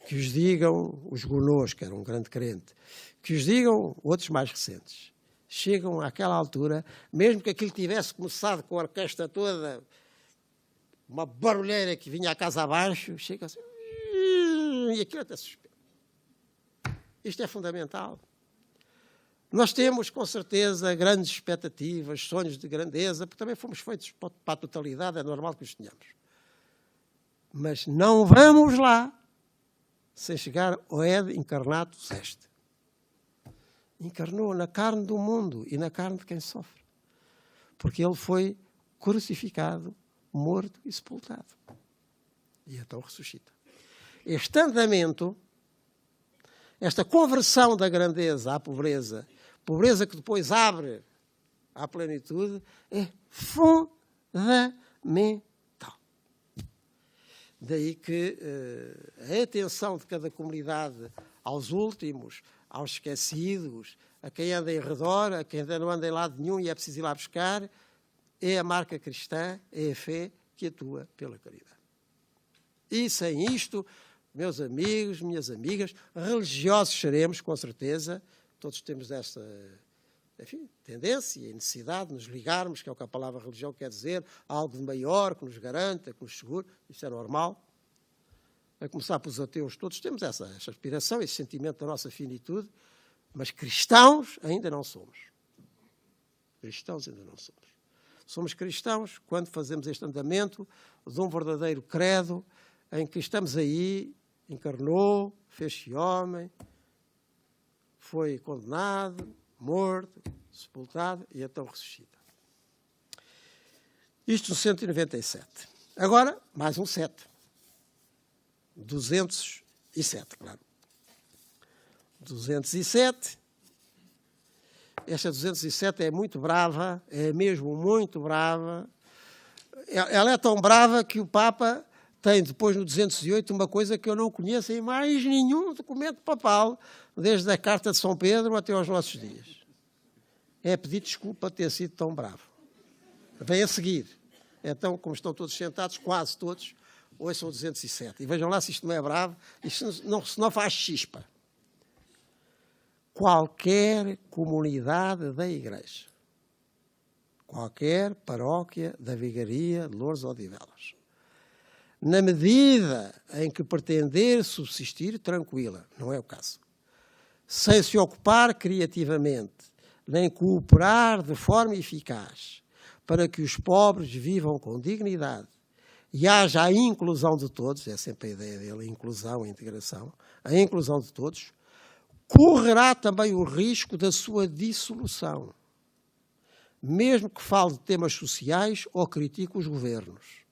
que os digam os Gounod, que era um grande crente, que os digam outros mais recentes, chegam àquela altura, mesmo que aquilo tivesse começado com a orquestra toda, uma barulheira que vinha à casa abaixo, chega assim, e aquilo até suspende. Isto é fundamental. Nós temos, com certeza, grandes expectativas, sonhos de grandeza, porque também fomos feitos para a totalidade, é normal que os tenhamos. Mas não vamos lá sem chegar ao et incarnatus est. Encarnou na carne do mundo e na carne de quem sofre. Porque ele foi crucificado, morto e sepultado. E então ressuscita. Este andamento, esta conversão da grandeza à pobreza, pobreza que depois abre à plenitude, é fundamental. Daí que a atenção de cada comunidade aos últimos, aos esquecidos, a quem anda em redor, a quem ainda não anda em lado nenhum e é preciso ir lá buscar, é a marca cristã, é a fé que atua pela caridade. E sem isto, meus amigos, minhas amigas, religiosos seremos, com certeza, todos temos esta tendência e necessidade de nos ligarmos, que é o que a palavra religião quer dizer, algo de maior, que nos garanta, que nos segure, isto é normal. A começar pelos ateus, todos temos essa aspiração, esse sentimento da nossa finitude, mas cristãos ainda não somos. Cristãos ainda não somos. Somos cristãos quando fazemos este andamento de um verdadeiro credo, em que estamos aí, encarnou, fez-se homem, foi condenado, morto, sepultado e então ressuscita. Isto no 197. Agora, mais um 7. 207, claro. 207. Esta 207 é muito brava, é mesmo muito brava. Ela é tão brava que o Papa tem depois no 208 uma coisa que eu não conheço em mais nenhum documento papal, desde a Carta de São Pedro até aos nossos dias. é pedir desculpa por ter sido tão bravo. Vem a seguir. Então, como estão todos sentados, quase todos, ouçam o 207. E vejam lá se isto não é bravo, isto não faz chispa. Qualquer comunidade da Igreja, qualquer paróquia da Vigaria de Loures ou de Odivelas, na medida em que pretender subsistir tranquila, não é o caso, sem se ocupar criativamente, nem cooperar de forma eficaz para que os pobres vivam com dignidade e haja a inclusão de todos, é sempre a ideia dele, a inclusão, a integração, a inclusão de todos, correrá também o risco da sua dissolução, mesmo que fale de temas sociais ou critique os governos.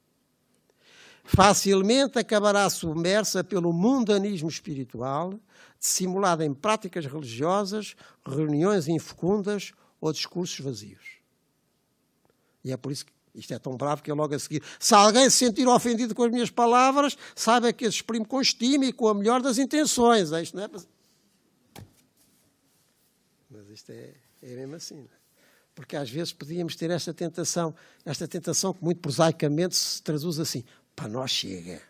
Facilmente acabará submersa pelo mundanismo espiritual, dissimulado em práticas religiosas, reuniões infecundas ou discursos vazios. E é por isso que isto é tão bravo que é logo a seguir. Se alguém se sentir ofendido com as minhas palavras, saiba que as exprimo com estima e com a melhor das intenções. Isto não é... Mas isto é mesmo assim. Não é? Porque às vezes podíamos ter esta tentação que muito prosaicamente se traduz assim, para nós chega.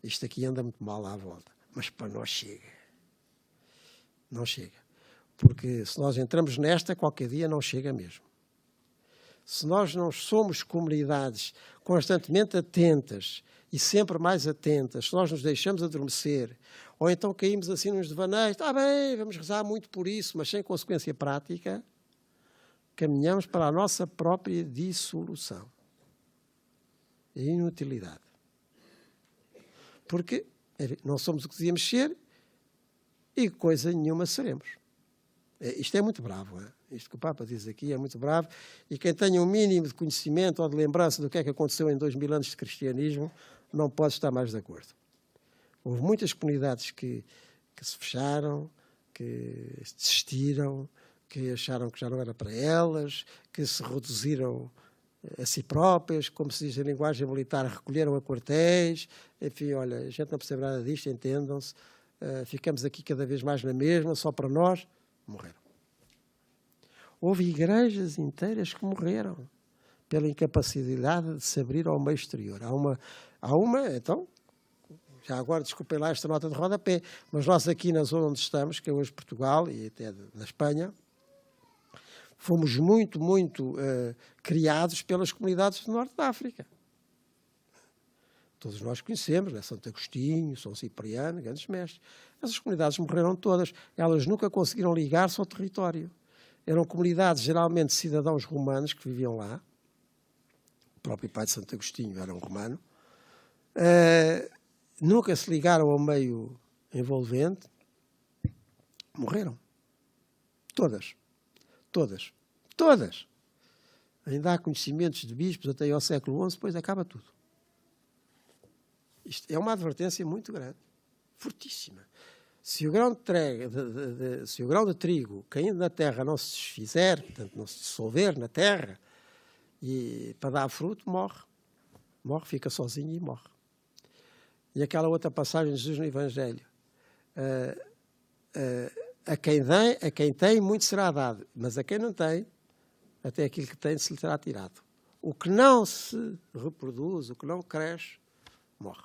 Isto aqui anda muito mal à volta, mas para nós chega. Não chega. Porque se nós entramos nesta, qualquer dia não chega mesmo. Se nós não somos comunidades constantemente atentas e sempre mais atentas, se nós nos deixamos adormecer, ou então caímos assim nos devaneios, está bem, vamos rezar muito por isso, mas sem consequência prática, caminhamos para a nossa própria dissolução e inutilidade. Porque não somos o que dizíamos ser e coisa nenhuma seremos. Isto é muito bravo, é? Isto que o Papa diz aqui é muito bravo, e quem tenha um mínimo de conhecimento ou de lembrança do que é que aconteceu em 2000 anos de cristianismo não pode estar mais de acordo. Houve muitas comunidades que se fecharam, que desistiram, que acharam que já não era para elas, que se reduziram a si próprias, como se diz em linguagem militar, recolheram a quartéis. Enfim, olha, a gente não percebe nada disto, entendam-se. Ficamos aqui cada vez mais na mesma, só para nós, morreram. Houve igrejas inteiras que morreram pela incapacidade de se abrir ao meio exterior. Há uma, então, já agora desculpem lá esta nota de rodapé, mas nós aqui na zona onde estamos, que é hoje Portugal e até da Espanha, fomos muito criados pelas comunidades do Norte da África. Todos nós conhecemos, né? Santo Agostinho, São Cipriano, grandes mestres. Essas comunidades morreram todas. Elas nunca conseguiram ligar-se ao território. Eram comunidades, geralmente, de cidadãos romanos que viviam lá. O próprio pai de Santo Agostinho era um romano. Nunca se ligaram ao meio envolvente. Morreram. Todas. Ainda há conhecimentos de bispos até ao século XI, depois acaba tudo. Isto é uma advertência muito grande, fortíssima. Se o grão de trigo caindo na terra não se desfizer, portanto não se dissolver na terra, e para dar fruto, morre, fica sozinho e morre. E aquela outra passagem de Jesus no Evangelho, a quem tem, muito será dado, mas a quem não tem, até aquilo que tem se lhe terá tirado. O que não se reproduz, o que não cresce, morre.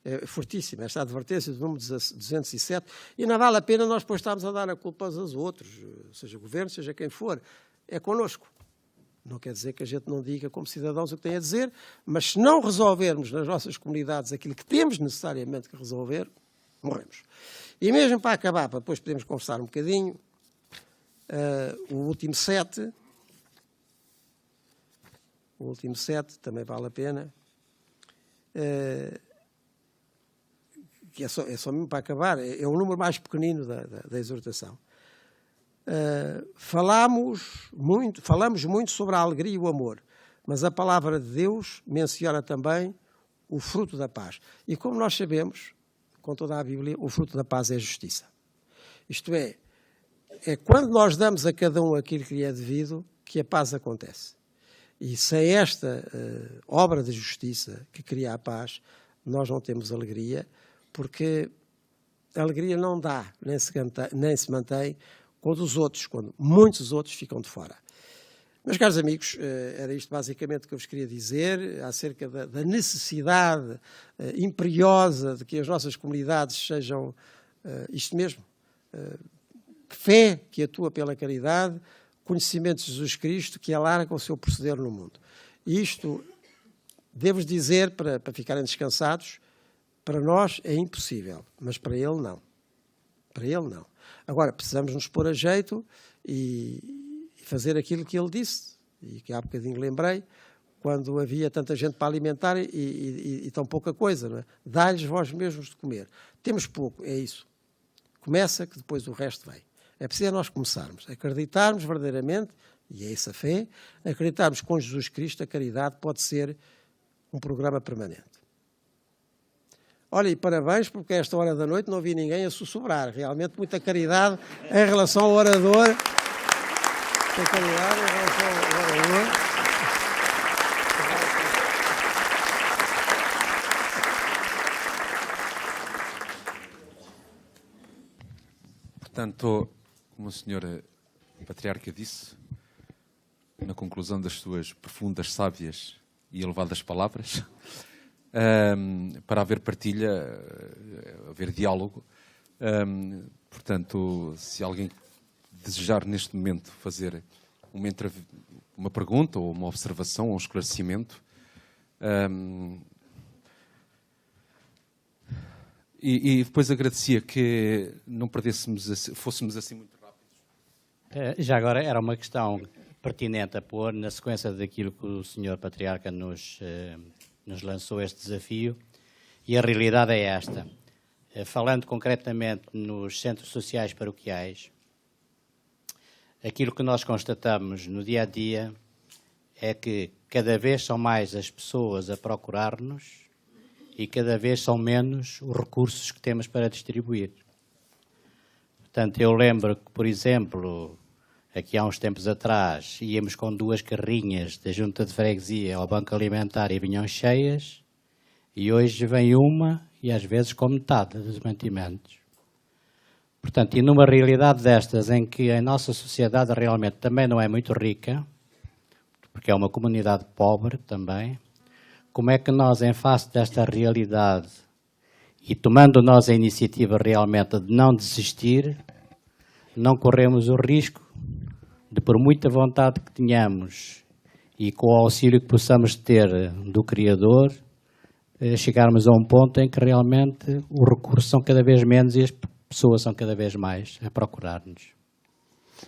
É fortíssima esta advertência do número 207, e não vale a pena nós depois estarmos a dar a culpa aos outros, seja governo, seja quem for, é connosco. Não quer dizer que a gente não diga como cidadãos o que tem a dizer, mas se não resolvermos nas nossas comunidades aquilo que temos necessariamente que resolver, morremos. E mesmo para acabar, para depois podermos conversar um bocadinho, o último 7 também vale a pena, que é só mesmo para acabar, é o número mais pequenino da exortação. Falamos muito sobre a alegria e o amor, mas a palavra de Deus menciona também o fruto da paz. E como nós sabemos, com toda a Bíblia, o fruto da paz é a justiça. Isto é quando nós damos a cada um aquilo que lhe é devido, que a paz acontece. E sem esta obra de justiça que cria a paz, nós não temos alegria, porque a alegria não dá, nem se mantém quando muitos outros ficam de fora. Meus caros amigos, era isto basicamente que eu vos queria dizer acerca da necessidade imperiosa de que as nossas comunidades sejam isto mesmo, fé que atua pela caridade, conhecimento de Jesus Cristo que alarga o seu proceder no mundo. E isto, devo-vos dizer, para ficarem descansados, para nós é impossível, mas para ele não. Para ele não. Agora, precisamos nos pôr a jeito e fazer aquilo que ele disse, e que há bocadinho lembrei, quando havia tanta gente para alimentar e tão pouca coisa, não é? Dá-lhes vós mesmos de comer. Temos pouco, é isso. Começa que depois o resto vem. É preciso nós começarmos, acreditarmos verdadeiramente, e é essa fé, acreditarmos que com Jesus Cristo a caridade pode ser um programa permanente. Olha, e parabéns, porque a esta hora da noite não vi ninguém a sussurrar. Realmente muita caridade em relação ao orador. Muita caridade em relação ao orador. Portanto, como a senhora Patriarca disse, na conclusão das suas profundas, sábias e elevadas palavras, para haver partilha, haver diálogo. Portanto, se alguém desejar neste momento fazer uma pergunta ou uma observação ou um esclarecimento, e depois agradecia que não perdêssemos, fôssemos assim muito rápidos. Já agora era uma questão pertinente a pôr na sequência daquilo que o Sr. Patriarca nos lançou este desafio, e a realidade é esta. Falando concretamente nos centros sociais paroquiais, aquilo que nós constatamos no dia a dia é que cada vez são mais as pessoas a procurar-nos e cada vez são menos os recursos que temos para distribuir. Portanto, eu lembro que, por exemplo, aqui há uns tempos atrás, íamos com 2 carrinhas da Junta de Freguesia ao Banco Alimentar e vinham cheias, e hoje vem uma e às vezes com metade dos mantimentos. Portanto, e numa realidade destas em que a nossa sociedade realmente também não é muito rica, porque é uma comunidade pobre também, como é que nós, em face desta realidade, e tomando nós a iniciativa realmente de não desistir, não corremos o risco de, por muita vontade que tenhamos e com o auxílio que possamos ter do Criador, chegarmos a um ponto em que realmente os recursos são cada vez menos e as pessoas são cada vez mais a procurar-nos.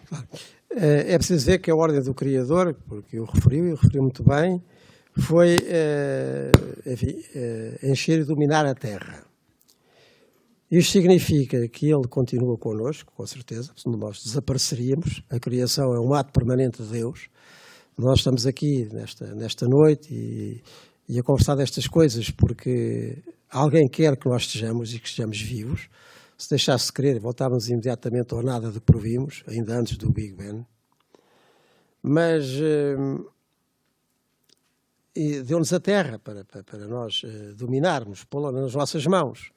Claro. É preciso ver que a ordem do Criador, porque eu referi muito bem, foi encher e dominar a terra. Isto significa que ele continua connosco, com certeza, senão nós desapareceríamos. A criação é um ato permanente de Deus. Nós estamos aqui nesta noite e a conversar destas coisas porque alguém quer que nós estejamos e que estejamos vivos. Se deixasse querer, voltávamos imediatamente ao nada de que provimos, ainda antes do Big Bang. Mas deu-nos a terra para nós dominarmos, pô-la nas nossas mãos.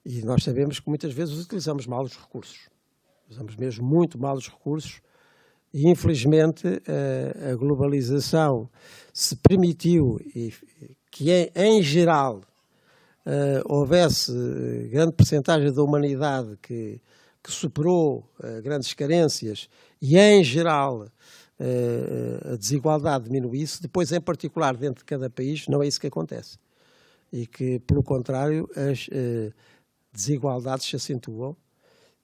E nós sabemos que muitas vezes utilizamos mal os recursos. Usamos mesmo muito mal os recursos e, infelizmente, a globalização se permitiu que, em geral, houvesse grande percentagem da humanidade que superou grandes carências e, em geral, a desigualdade diminuísse. Depois, em particular, dentro de cada país, não é isso que acontece. E que, pelo contrário, as desigualdades se acentuam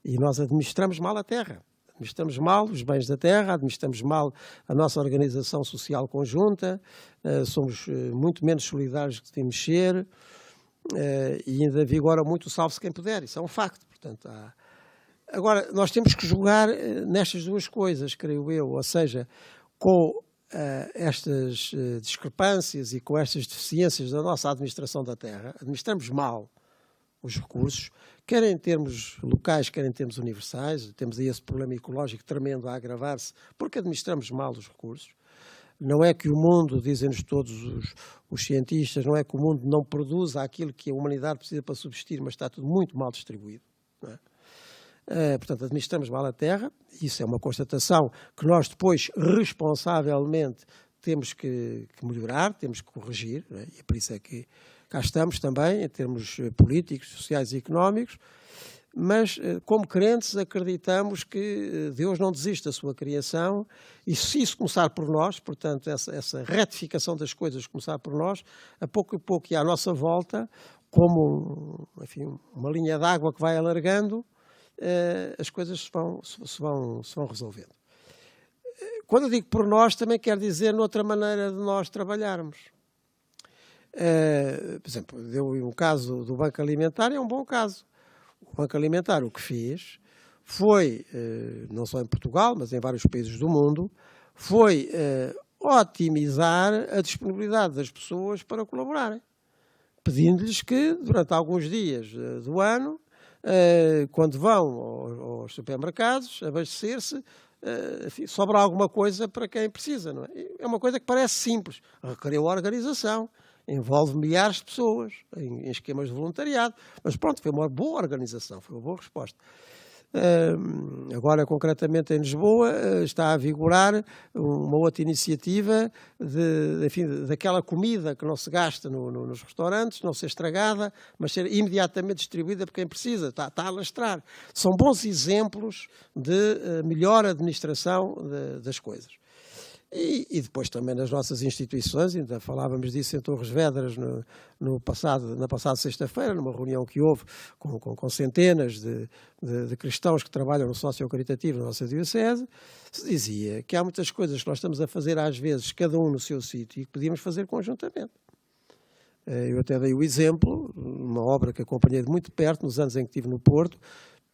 e nós administramos mal a terra. Administramos mal os bens da terra, administramos mal a nossa organização social conjunta, somos muito menos solidários do que devemos ser e ainda vigora muito o salve-se quem puder. Isso é um facto. Portanto, Agora, nós temos que julgar nestas duas coisas, creio eu, ou seja, com estas discrepâncias e com estas deficiências da nossa administração da terra, administramos mal os recursos, quer em termos locais, quer em termos universais. Temos aí esse problema ecológico tremendo a agravar-se, porque administramos mal os recursos. Não é que o mundo, dizem-nos todos os cientistas, não é que o mundo não produza aquilo que a humanidade precisa para subsistir, mas está tudo muito mal distribuído. não é? Portanto, administramos mal a terra, isso é uma constatação que nós depois, responsavelmente, temos que melhorar, temos que corrigir, não é? E por isso é que cá estamos também, em termos políticos, sociais e económicos, mas, como crentes, acreditamos que Deus não desiste da sua criação e se isso começar por nós, portanto, essa retificação das coisas começar por nós, a pouco e pouco e à nossa volta, como enfim, uma linha d'água que vai alargando, as coisas se vão resolvendo. Quando eu digo por nós, também quer dizer noutra maneira de nós trabalharmos. Por exemplo, deu um caso do Banco Alimentar, é um bom caso. O Banco Alimentar o que fez foi, não só em Portugal, mas em vários países do mundo, foi otimizar a disponibilidade das pessoas para colaborarem, pedindo-lhes que, durante alguns dias do ano, quando vão aos supermercados, abastecer-se, sobra alguma coisa para quem precisa. Não é? É uma coisa que parece simples, requereu organização, envolve milhares de pessoas em esquemas de voluntariado, mas pronto, foi uma boa organização, foi uma boa resposta. Agora, concretamente em Lisboa, está a vigorar uma outra iniciativa daquela comida que não se gasta nos restaurantes, não ser estragada, mas ser imediatamente distribuída por quem precisa, está a alastrar. São bons exemplos de melhor administração das coisas. E depois também nas nossas instituições, ainda falávamos disso em Torres Vedras na passada sexta-feira, numa reunião que houve com centenas de cristãos que trabalham no socio-caritativo na nossa diocese, se dizia que há muitas coisas que nós estamos a fazer às vezes, cada um no seu sítio, e que podíamos fazer conjuntamente. Eu até dei o exemplo, uma obra que acompanhei de muito perto, nos anos em que estive no Porto,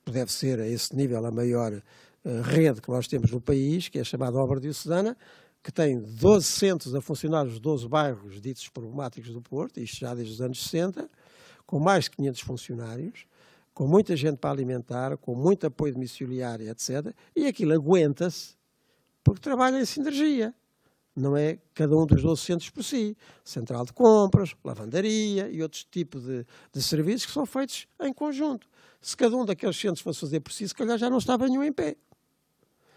que deve ser a esse nível a maior rede que nós temos no país, que é a chamada Obra Diocesana, que tem 12 centros a funcionar nos 12 bairros ditos problemáticos do Porto, isto já desde os anos 60, com mais de 500 funcionários, com muita gente para alimentar, com muito apoio domiciliário, etc. E aquilo aguenta-se porque trabalha em sinergia. Não é cada um dos 12 centros por si. Central de compras, lavandaria e outros tipos de serviços que são feitos em conjunto. Se cada um daqueles centros fosse fazer por si, se calhar já não estava nenhum em pé.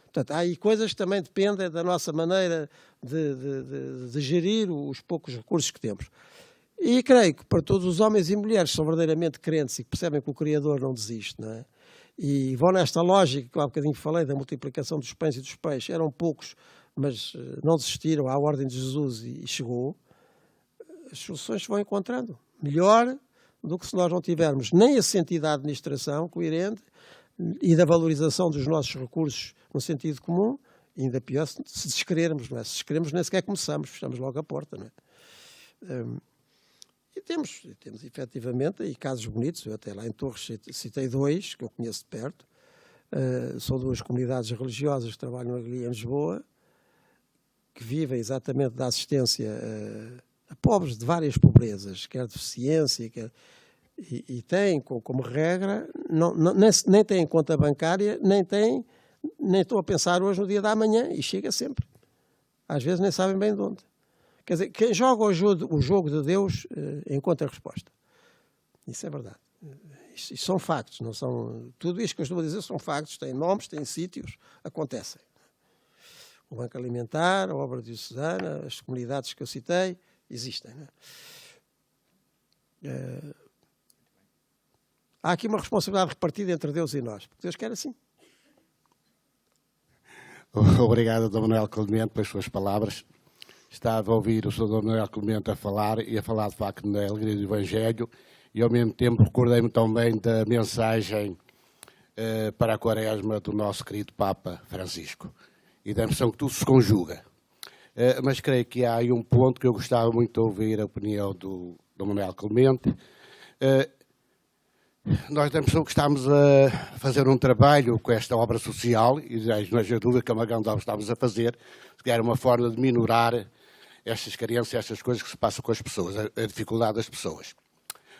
Portanto, há aí coisas que também dependem da nossa maneira de gerir os poucos recursos que temos. E creio que para todos os homens e mulheres que são verdadeiramente crentes e que percebem que o Criador não desiste, não é? E vão nesta lógica que há bocadinho falei da multiplicação dos pães e dos peixes, eram poucos, mas não desistiram à ordem de Jesus e chegou, as soluções se vão encontrando. Melhor do que se nós não tivermos nem esse sentido da administração coerente e da valorização dos nossos recursos no sentido comum, e ainda pior se desquerermos, não é? Se desquerermos nem sequer começamos, fechamos logo a porta, não é? E temos efetivamente aí casos bonitos, eu até lá em Torres citei dois, que eu conheço de perto, são duas comunidades religiosas que trabalham ali em Lisboa, que vivem exatamente da assistência a pobres de várias pobrezas, quer deficiência, e têm como regra, nem têm conta bancária, nem estou a pensar hoje no dia da manhã, e chega sempre. Às vezes nem sabem bem de onde. Quer dizer, quem joga o jogo de Deus encontra a resposta. Isso é verdade. Isto são factos, não são... Tudo isto que eu estou a dizer são factos, têm nomes, têm sítios, acontecem. O Banco Alimentar, a Obra Diocesana, as comunidades que eu citei, existem. Não é? Há aqui uma responsabilidade repartida entre Deus e nós, porque Deus quer assim. Obrigado, Dr. Manuel Clemente, pelas suas palavras. Estava a ouvir o Sr. Dr. Manuel Clemente a falar, e a falar de facto da alegria do Evangelho, e ao mesmo tempo recordei-me também da mensagem para a Quaresma do nosso querido Papa Francisco, e da impressão que tudo se conjuga. Mas creio que há aí um ponto que eu gostava muito de ouvir a opinião do Manuel Clemente. Nós temos que estamos a fazer um trabalho com esta obra social, e não haja dúvida que é uma grande obra que estamos a fazer, que era uma forma de minorar estas carências, estas coisas que se passam com as pessoas, a dificuldade das pessoas.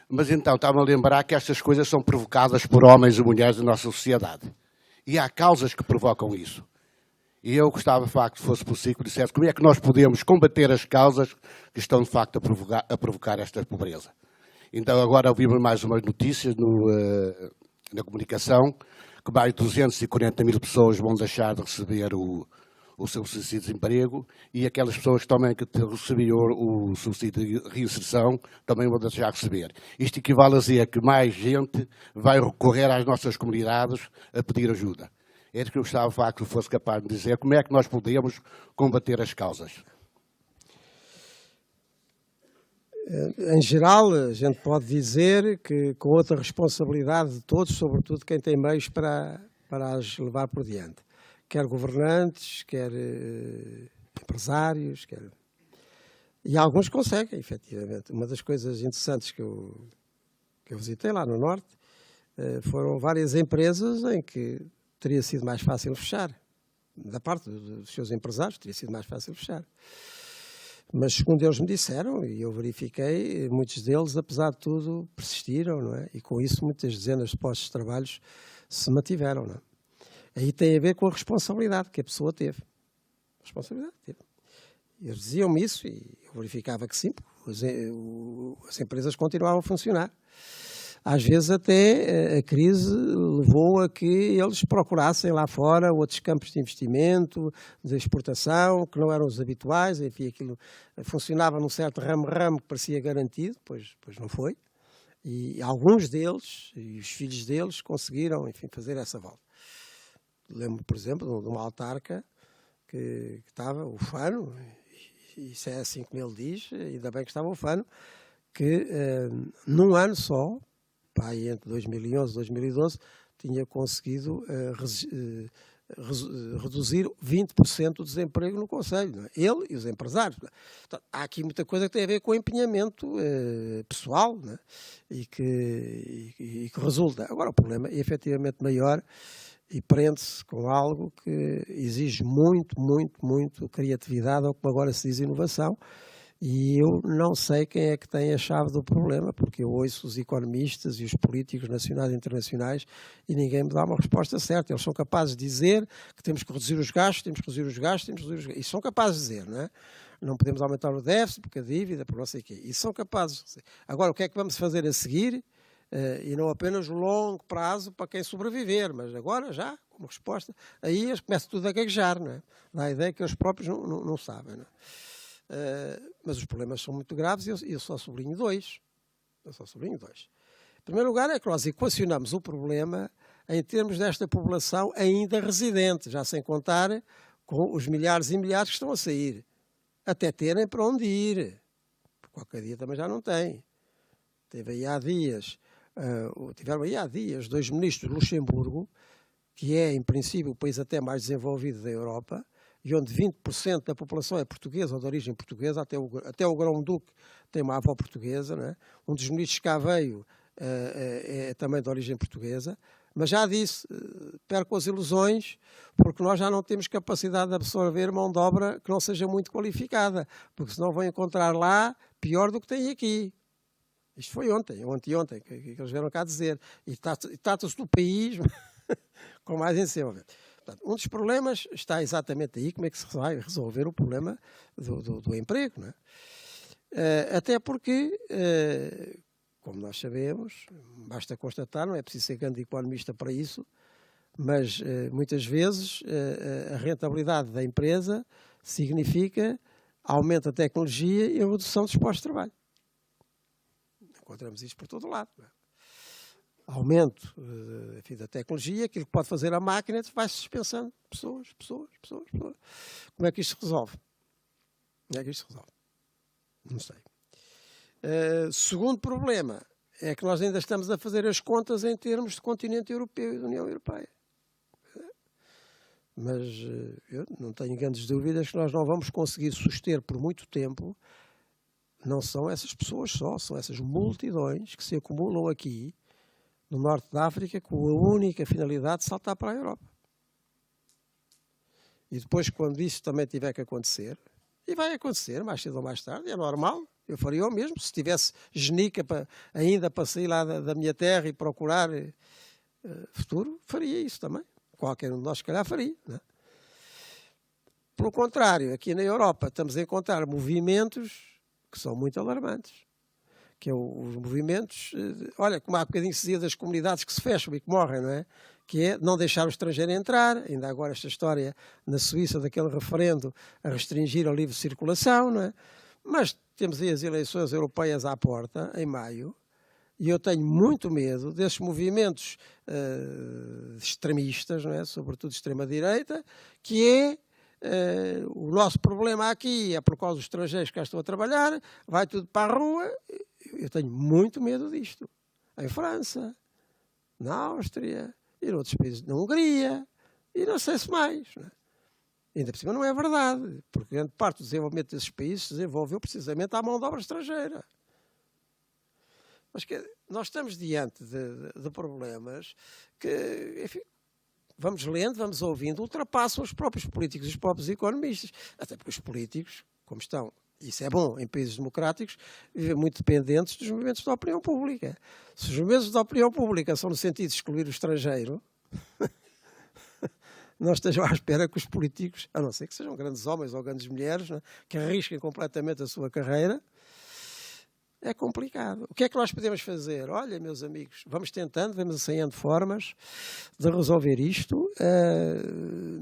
Mas então, estava a lembrar que estas coisas são provocadas por homens e mulheres da nossa sociedade. E há causas que provocam isso. E eu gostava, de facto, se fosse possível, que dissesse como é que nós podemos combater as causas que estão, de facto, a provocar esta pobreza. Então, agora ouvimos mais umas notícias na comunicação, que mais de 240 mil pessoas vão deixar de receber o seu subsídio de desemprego e aquelas pessoas também que recebiam o subsídio de reinserção também vão deixar de receber. Isto equivale a dizer que mais gente vai recorrer às nossas comunidades a pedir ajuda. Era que eu gostava de facto que fosse capaz de dizer como é que nós podemos combater as causas. Em geral, a gente pode dizer que com outra responsabilidade de todos, sobretudo quem tem meios para as levar por diante. Quer governantes, quer empresários, e alguns conseguem, efetivamente. Uma das coisas interessantes que eu visitei lá no Norte foram várias empresas em que teria sido mais fácil fechar. Da parte dos seus empresários, teria sido mais fácil fechar. Mas, segundo eles me disseram, e eu verifiquei, muitos deles, apesar de tudo, persistiram, não é? E com isso muitas dezenas de postos de trabalho se mantiveram, não é? Aí tem a ver com a responsabilidade que a pessoa teve. A responsabilidade que teve. Eles diziam-me isso e eu verificava que sim, as empresas continuavam a funcionar. Às vezes até a crise levou a que eles procurassem lá fora outros campos de investimento, de exportação, que não eram os habituais, enfim, aquilo funcionava num certo ramo que parecia garantido, pois não foi. E alguns deles, e os filhos deles, conseguiram, enfim, fazer essa volta. Lembro, por exemplo, de uma autarca que estava, o Fano, e isso é assim como ele diz, ainda bem que estava o Fano, que num ano só, entre 2011 e 2012, tinha conseguido reduzir 20% do desemprego no Conselho. Não é? Ele e os empresários. Então, há aqui muita coisa que tem a ver com o empenhamento pessoal, não é? e que resulta. Agora, o problema é efetivamente maior e prende-se com algo que exige muito criatividade, ou como agora se diz, inovação. E eu não sei quem é que tem a chave do problema, porque eu ouço os economistas e os políticos nacionais e internacionais e ninguém me dá uma resposta certa. Eles são capazes de dizer que temos que reduzir os gastos, e são capazes de dizer, não é? Não podemos aumentar o déficit, porque a dívida, por não sei o quê. E são capazes de dizer. Agora, o que é que vamos fazer a seguir? E não apenas o longo prazo para quem sobreviver, mas agora já, como resposta, aí eles começam tudo a gaguejar, não é? Dá a ideia que eles próprios não sabem, não é? Mas os problemas são muito graves e eu só sublinho dois. Em primeiro lugar é que nós equacionamos o problema em termos desta população ainda residente, já sem contar com os milhares e milhares que estão a sair, até terem para onde ir. Porque qualquer dia também já não tem. Tiveram aí há dias 2 ministros de Luxemburgo, que é, em princípio, o país até mais desenvolvido da Europa, e onde 20% da população é portuguesa ou de origem portuguesa, até o Grão-Duque tem uma avó portuguesa, não é? Um dos ministros cá veio é também de origem portuguesa, mas já disse, perco as ilusões, porque nós já não temos capacidade de absorver mão de obra que não seja muito qualificada, porque senão vão encontrar lá pior do que tem aqui. Isto foi ontem, ou anteontem, que eles vieram cá dizer. E trata-se do país com mais desenvolvimento. Portanto, um dos problemas está exatamente aí, como é que se vai resolver o problema do emprego, não é? Até porque, como nós sabemos, basta constatar, não é preciso ser grande economista para isso, mas muitas vezes a rentabilidade da empresa significa aumento da tecnologia e a redução dos postos de trabalho. Encontramos isto por todo lado, não é? Aumento da tecnologia, aquilo que pode fazer a máquina, vai-se dispensando pessoas. Como é que isto se resolve? Não sei. Segundo problema é que nós ainda estamos a fazer as contas em termos de continente europeu e da União Europeia. Mas eu não tenho grandes dúvidas que nós não vamos conseguir suster por muito tempo. Não são essas pessoas só, são essas multidões que se acumulam aqui no norte da África com a única finalidade de saltar para a Europa. E depois, quando isso também tiver que acontecer, e vai acontecer mais cedo ou mais tarde, é normal, eu faria o mesmo, se tivesse genica ainda para sair lá da minha terra e procurar futuro, faria isso também. Qualquer um de nós, se calhar, faria. Não é? Pelo contrário, aqui na Europa estamos a encontrar movimentos que são muito alarmantes, que é os movimentos, olha, como há bocadinho se dizia das comunidades que se fecham e que morrem, não é? Que é não deixar o estrangeiro entrar, ainda agora esta história na Suíça daquele referendo a restringir a livre circulação, não é? Mas temos aí as eleições europeias à porta, em maio, e eu tenho muito medo desses movimentos extremistas, não é? Sobretudo de extrema-direita, que é o nosso problema aqui é por causa dos estrangeiros que cá estão a trabalhar, vai tudo para a rua. Eu tenho muito medo disto. Em França, na Áustria, e em outros países, na Hungria, e não sei se mais. Não é? Ainda por cima não é verdade, porque grande parte do desenvolvimento desses países se desenvolveu precisamente à mão de obra estrangeira. Mas nós estamos diante de problemas que, enfim, vamos lendo, vamos ouvindo, ultrapassam os próprios políticos e os próprios economistas. Até porque os políticos, como estão, isso é bom em países democráticos, vivem muito dependentes dos movimentos da opinião pública. Se os movimentos da opinião pública são no sentido de excluir o estrangeiro, não estejam à espera que os políticos, a não ser que sejam grandes homens ou grandes mulheres, né, que arrisquem completamente a sua carreira, é complicado. O que é que nós podemos fazer? Olha, meus amigos, vamos tentando, vamos ensaiando formas de resolver isto.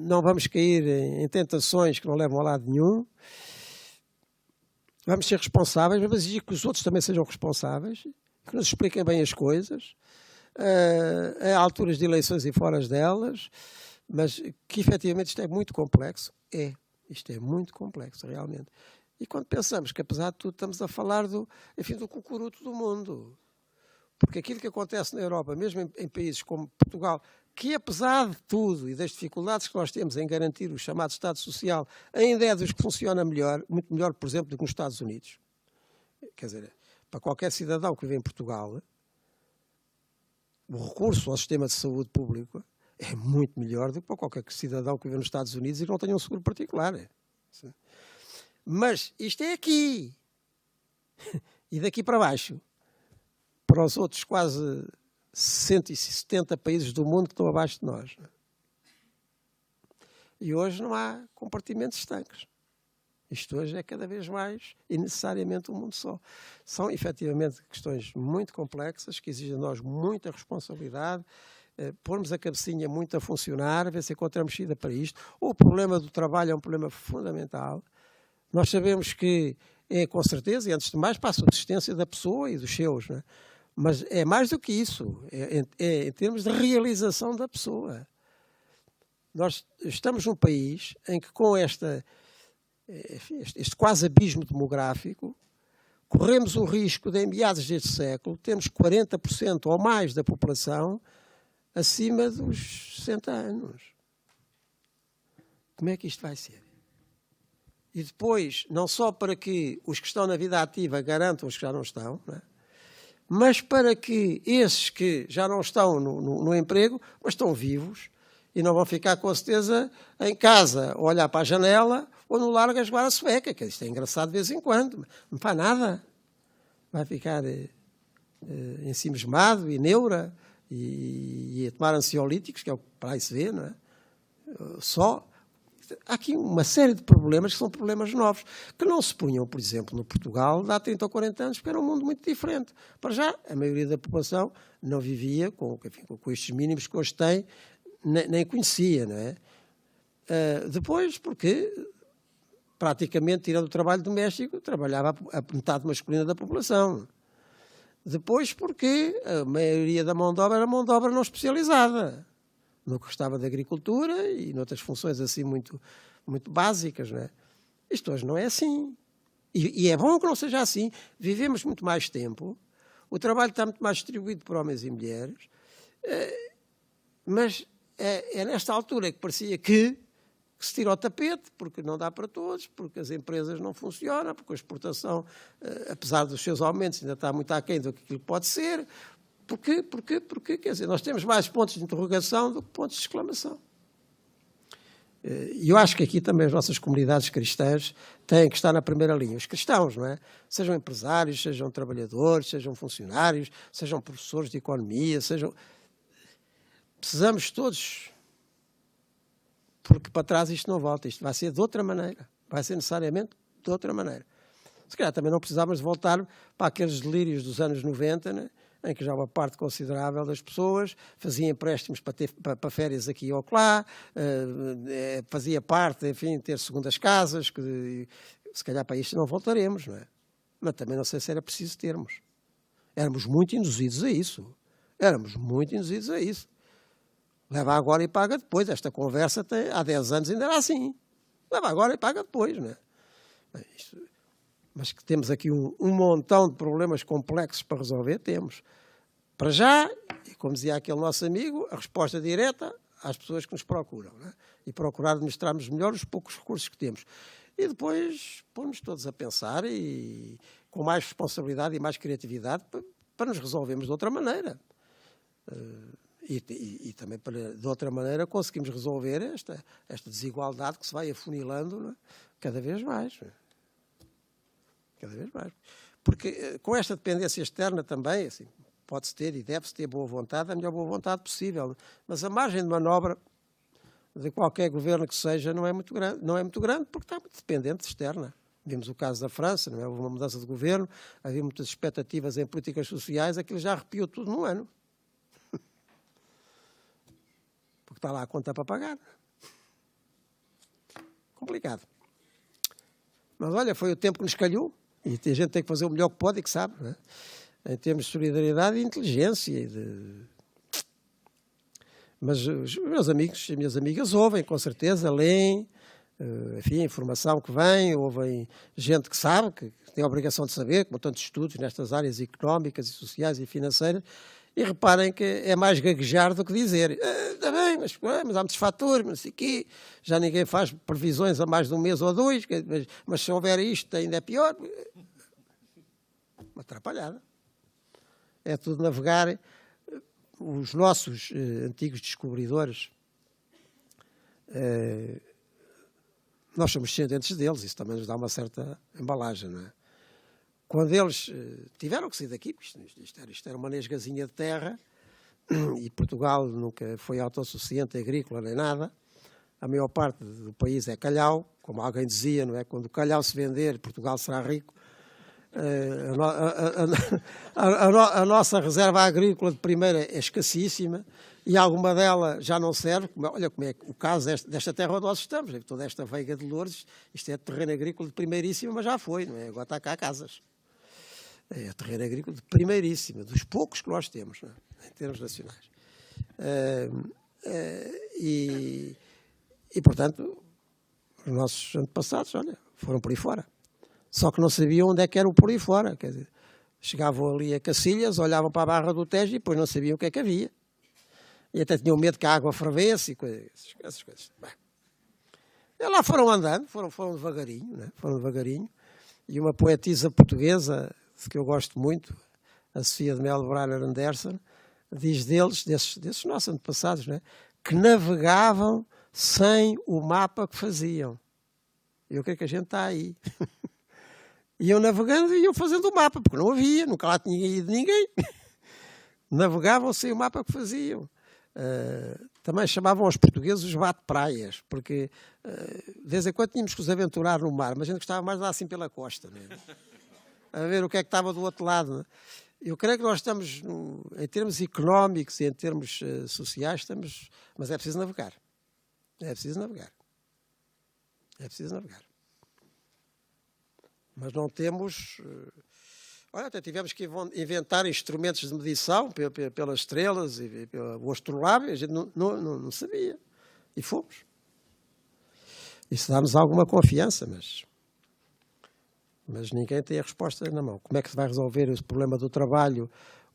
Não vamos cair em tentações que não levam a lado nenhum. Vamos ser responsáveis, vamos exigir que os outros também sejam responsáveis, que nos expliquem bem as coisas, a alturas de eleições e fora delas, mas que efetivamente isto é muito complexo. Isto é muito complexo, realmente. E quando pensamos que, apesar de tudo, estamos a falar do cucuruto do mundo. Porque aquilo que acontece na Europa, mesmo em países como Portugal, que apesar de tudo e das dificuldades que nós temos em garantir o chamado Estado Social, ainda é dos que funciona melhor, muito melhor, por exemplo, do que nos Estados Unidos. Quer dizer, para qualquer cidadão que vive em Portugal, o recurso ao sistema de saúde público é muito melhor do que para qualquer cidadão que vive nos Estados Unidos e que não tenha um seguro particular. Mas isto é aqui. E daqui para baixo, para os outros quase 170 países do mundo que estão abaixo de nós. E hoje não há compartimentos estanques. Isto hoje é cada vez mais e necessariamente um mundo só. São efetivamente questões muito complexas que exigem de nós muita responsabilidade, pormos a cabecinha muito a funcionar, ver se encontramos saída para isto. O problema do trabalho é um problema fundamental. Nós sabemos que é, com certeza, e antes de mais, para a subsistência da pessoa e dos seus, não é? Mas é mais do que isso, é em termos de realização da pessoa. Nós estamos num país em que, com este quase abismo demográfico, corremos o risco de, em meados deste século, termos 40% ou mais da população acima dos 60 anos. Como é que isto vai ser? E depois, não só para que os que estão na vida ativa garantam os que já não estão, não é? Mas para que esses que já não estão no emprego, mas estão vivos e não vão ficar com certeza em casa, a olhar para a janela ou no largo a jogar a sueca, que isto é engraçado de vez em quando, não faz nada. Vai ficar ensimismado e neura e a tomar ansiolíticos, que é o que para aí se vê, não é? Só. Há aqui uma série de problemas que são problemas novos, que não se punham, por exemplo, no Portugal de há 30 ou 40 anos, porque era um mundo muito diferente. Para já, a maioria da população não vivia com estes mínimos que hoje tem, nem conhecia, não é? Depois, porque praticamente, tirando o trabalho doméstico, trabalhava a metade masculina da população. Depois, porque a maioria da mão de obra era mão de obra não especializada, no que gostava da agricultura e noutras funções assim muito, muito básicas, não é? Isto hoje não é assim. E é bom que não seja assim. Vivemos muito mais tempo, o trabalho está muito mais distribuído por homens e mulheres, mas é nesta altura que parecia que se tira o tapete, porque não dá para todos, porque as empresas não funcionam, porque a exportação, apesar dos seus aumentos, ainda está muito aquém do que aquilo pode ser. Porquê? Quer dizer, nós temos mais pontos de interrogação do que pontos de exclamação. E eu acho que aqui também as nossas comunidades cristãs têm que estar na primeira linha. Os cristãos, não é? Sejam empresários, sejam trabalhadores, sejam funcionários, sejam professores de economia, precisamos todos, porque para trás isto não volta, isto vai ser de outra maneira, vai ser necessariamente de outra maneira. Se calhar também não precisávamos de voltar para aqueles delírios dos anos 90, né? Em que já uma parte considerável das pessoas fazia empréstimos para férias aqui ou lá, fazia parte, enfim, ter segundas casas, que se calhar para isto não voltaremos, não é? Mas também não sei se era preciso termos. Éramos muito induzidos a isso. Éramos muito induzidos a isso. Leva agora e paga depois. Esta conversa há 10 anos ainda era assim. Leva agora e paga depois, não é? Mas que temos aqui um montão de problemas complexos para resolver, temos. Para já, e como dizia aquele nosso amigo, a resposta direta às pessoas que nos procuram, não é? E procurar administrarmos melhor os poucos recursos que temos. E depois pôr-nos todos a pensar e com mais responsabilidade e mais criatividade para nos resolvermos de outra maneira. E também de outra maneira conseguimos resolver esta desigualdade que se vai afunilando, não é? Cada vez mais. Cada vez mais. Porque com esta dependência externa também, assim, pode-se ter e deve-se ter boa vontade, a melhor boa vontade possível. Mas a margem de manobra de qualquer governo que seja não é muito grande porque está muito dependente externa. Vimos o caso da França, não é? Houve uma mudança de governo, havia muitas expectativas em políticas sociais, aquilo já arrepiou tudo num ano. Porque está lá a conta para pagar. Complicado. Mas olha, foi o tempo que nos calhou. E a gente tem que fazer o melhor que pode e que sabe, não é? Em termos de solidariedade e inteligência. Mas os meus amigos e minhas amigas ouvem, com certeza, leem, enfim, a informação que vem, ouvem gente que sabe, que tem a obrigação de saber, como tantos estudos nestas áreas económicas e sociais e financeiras, e reparem que é mais gaguejar do que dizer. Está bem, mas há muitos fatores, não sei o quê, já ninguém faz previsões a mais de um mês ou dois, mas se houver isto ainda é pior. Uma atrapalhada. É tudo navegar. Os nossos antigos descobridores, nós somos descendentes deles, isso também nos dá uma certa embalagem, não é? Quando eles tiveram que sair daqui, isto era uma nesgazinha de terra, e Portugal nunca foi autossuficiente agrícola nem nada, a maior parte do país é calhau, como alguém dizia, não é? Quando o calhau se vender, Portugal será rico. A nossa reserva agrícola de primeira é escassíssima e alguma dela já não serve. Olha como é o caso desta terra onde nós estamos, toda esta veiga de Lourdes, isto é terreno agrícola de primeiríssima, mas já foi, não é? Agora está cá casas. É terreno agrícola de primeiríssima, dos poucos que nós temos, não é? Em termos nacionais. E, portanto, os nossos antepassados, olha, foram por aí fora. Só que não sabiam onde é que era o por aí fora. Quer dizer, chegavam ali a Cacilhas, olhavam para a Barra do Tejo e depois não sabiam o que é que havia. E até tinham medo que a água fervesse e essas coisas. Bem, e lá foram andando, foram devagarinho, né? Foram devagarinho. E uma poetisa portuguesa, que eu gosto muito, a Sofia de Melo Braga Anderson, diz deles, desses nossos antepassados, né? Que navegavam sem o mapa que faziam. E eu creio que a gente está aí. Iam navegando e iam fazendo o mapa, porque não havia, nunca lá tinha ido ninguém. Navegavam sem o mapa que faziam. Também chamavam os portugueses os bate-praias, porque de vez em quando tínhamos que os aventurar no mar, mas a gente gostava mais lá assim pela costa, né? A ver o que é que estava do outro lado. Né? Eu creio que nós estamos, em termos económicos e em termos sociais, mas é preciso navegar. É preciso navegar. É preciso navegar. Mas não temos... Olha, até tivemos que inventar instrumentos de medição pelas estrelas e pelo astrolábio, a gente não sabia. E fomos. Isso dá-nos alguma confiança, mas ninguém tem a resposta na mão. Como é que se vai resolver esse problema do trabalho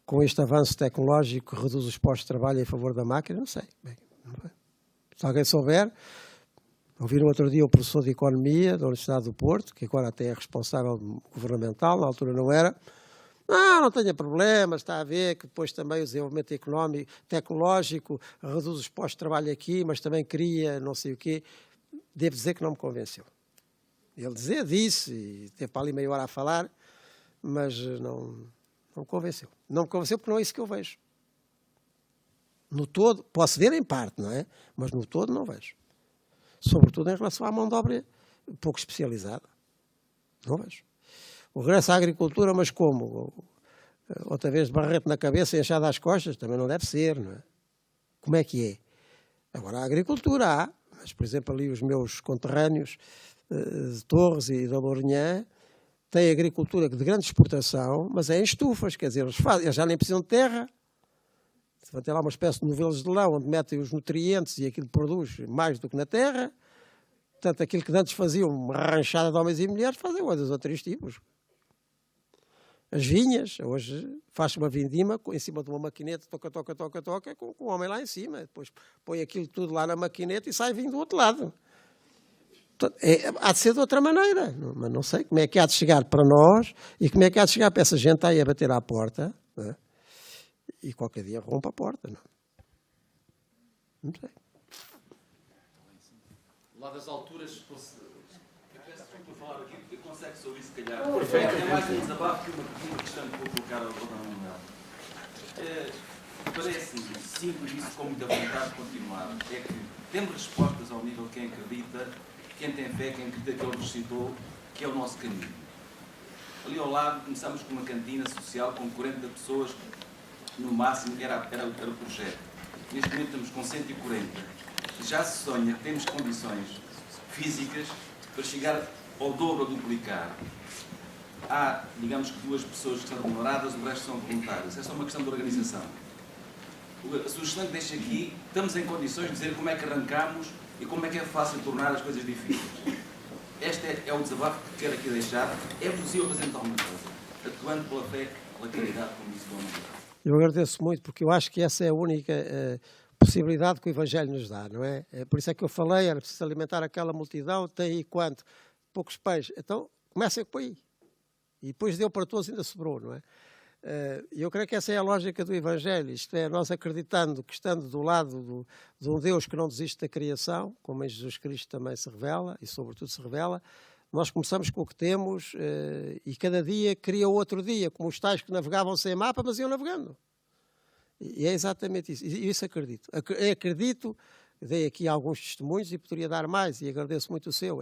com este avanço tecnológico que reduz os postos de trabalho em favor da máquina? Não sei. Bem, se alguém souber... Ouvi no outro dia o professor de Economia da Universidade do Porto, que agora até é responsável governamental, na altura não era. Não tenha problemas, está a ver que depois também o desenvolvimento económico, tecnológico reduz os postos de trabalho aqui, mas também cria não sei o quê. Devo dizer que não me convenceu. Ele disse, e teve para ali meia hora a falar, mas não me convenceu. Não me convenceu porque não é isso que eu vejo. No todo, posso ver em parte, não é? Mas no todo não vejo. Sobretudo em relação à mão de obra pouco especializada. Não vejo. O regresso à agricultura, mas como? Outra vez de barrete na cabeça e enxada às costas? Também não deve ser, não é? Como é que é? Agora, a agricultura há, mas, por exemplo, ali os meus conterrâneos de Torres e da Lourinhã têm agricultura de grande exportação, mas é em estufas, quer dizer, eles já nem precisam de terra. Se vai ter lá uma espécie de novelos de lã, onde metem os nutrientes e aquilo produz mais do que na terra. Portanto, aquilo que antes faziam uma ranchada de homens e mulheres, fazem coisas a três tipos. As vinhas, hoje faz uma vindima em cima de uma maquineta, toca, com o homem lá em cima. Depois põe aquilo tudo lá na maquineta e sai vinho do outro lado. Portanto, há de ser de outra maneira, mas não sei como é que há de chegar para nós e como é que há de chegar para essa gente aí a bater à porta, não é? E qualquer dia rompe a porta. Não sei. Lá das alturas, eu peço desculpa por falar aqui, porque consegue só isso, se calhar. Perfeito. É mais um desabafo que uma questão que vou colocar ao Dom Manuel. Parece-me simples isso, com muita vontade de continuar. É que temos respostas ao nível de quem acredita, quem tem fé, quem acredita que ele recitou, que é o nosso caminho. Ali ao lado começámos com uma cantina social com 40 pessoas, no máximo era o projeto. Neste momento estamos com 140. Já se sonha que temos condições físicas para chegar ao dobro ou duplicar. Há, digamos que 2 pessoas que estão remuneradas, o resto são voluntários. É só uma questão de organização. A sugestão que deixo aqui, estamos em condições de dizer como é que arrancamos e como é que é fácil tornar as coisas difíceis. Este é o desabafo que quero aqui deixar. É possível fazer alguma coisa, atuando pela fé, pela caridade, como disse o Dom Manuel. Eu agradeço muito, porque eu acho que essa é a única possibilidade que o Evangelho nos dá, não é? Por isso é que eu falei, era preciso alimentar aquela multidão, tem aí quanto? Poucos peixes. Então, comecem por aí. E depois deu para todos, ainda sobrou, não é? Eu creio que essa é a lógica do Evangelho, isto é, nós acreditando que estando do lado de um Deus que não desiste da criação, como em Jesus Cristo também se revela, e sobretudo se revela, nós começamos com o que temos e cada dia cria outro dia, como os tais que navegavam sem mapa, mas iam navegando. E é exatamente isso. E isso acredito. Acredito, dei aqui alguns testemunhos e poderia dar mais, e agradeço muito o seu.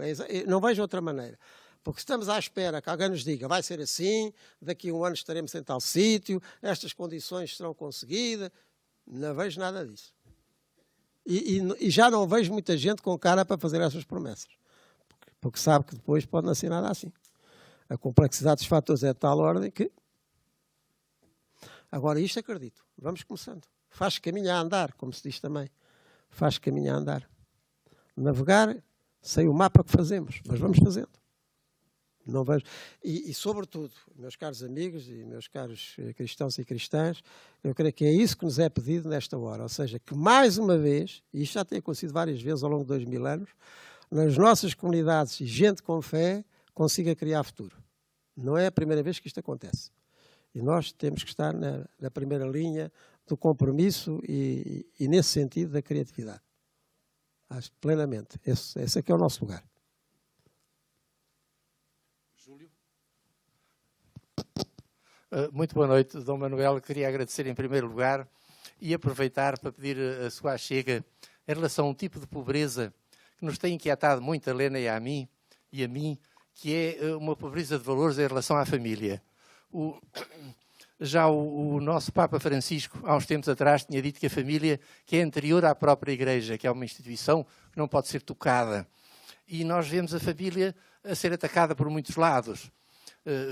Não vejo outra maneira. Porque estamos à espera que alguém nos diga vai ser assim, daqui a um ano estaremos em tal sítio, estas condições serão conseguidas. Não vejo nada disso. E já não vejo muita gente com cara para fazer essas promessas. Porque sabe que depois pode não ser nada assim. A complexidade dos fatores é de tal ordem que... Agora, isto acredito. Vamos começando. Faz caminho a andar, como se diz também. Faz caminho a andar. Navegar, sei o mapa que fazemos, mas vamos fazendo. Não vejo. E, sobretudo, meus caros amigos e meus caros cristãos e cristãs, eu creio que é isso que nos é pedido nesta hora. Ou seja, que mais uma vez, e isto já tem acontecido várias vezes ao longo de 2000 anos, nas nossas comunidades e gente com fé consiga criar futuro. Não é a primeira vez que isto acontece. E nós temos que estar na primeira linha do compromisso e nesse sentido, da criatividade. Acho plenamente. Esse aqui é o nosso lugar. Júlio? Muito boa noite, Dom Manuel. Queria agradecer em primeiro lugar e aproveitar para pedir a sua achega em relação a um tipo de pobreza que nos tem inquietado muito a Lena e a mim, que é uma pobreza de valores em relação à família. Já o nosso Papa Francisco, há uns tempos atrás, tinha dito que a família que é anterior à própria Igreja, que é uma instituição que não pode ser tocada. E nós vemos a família a ser atacada por muitos lados.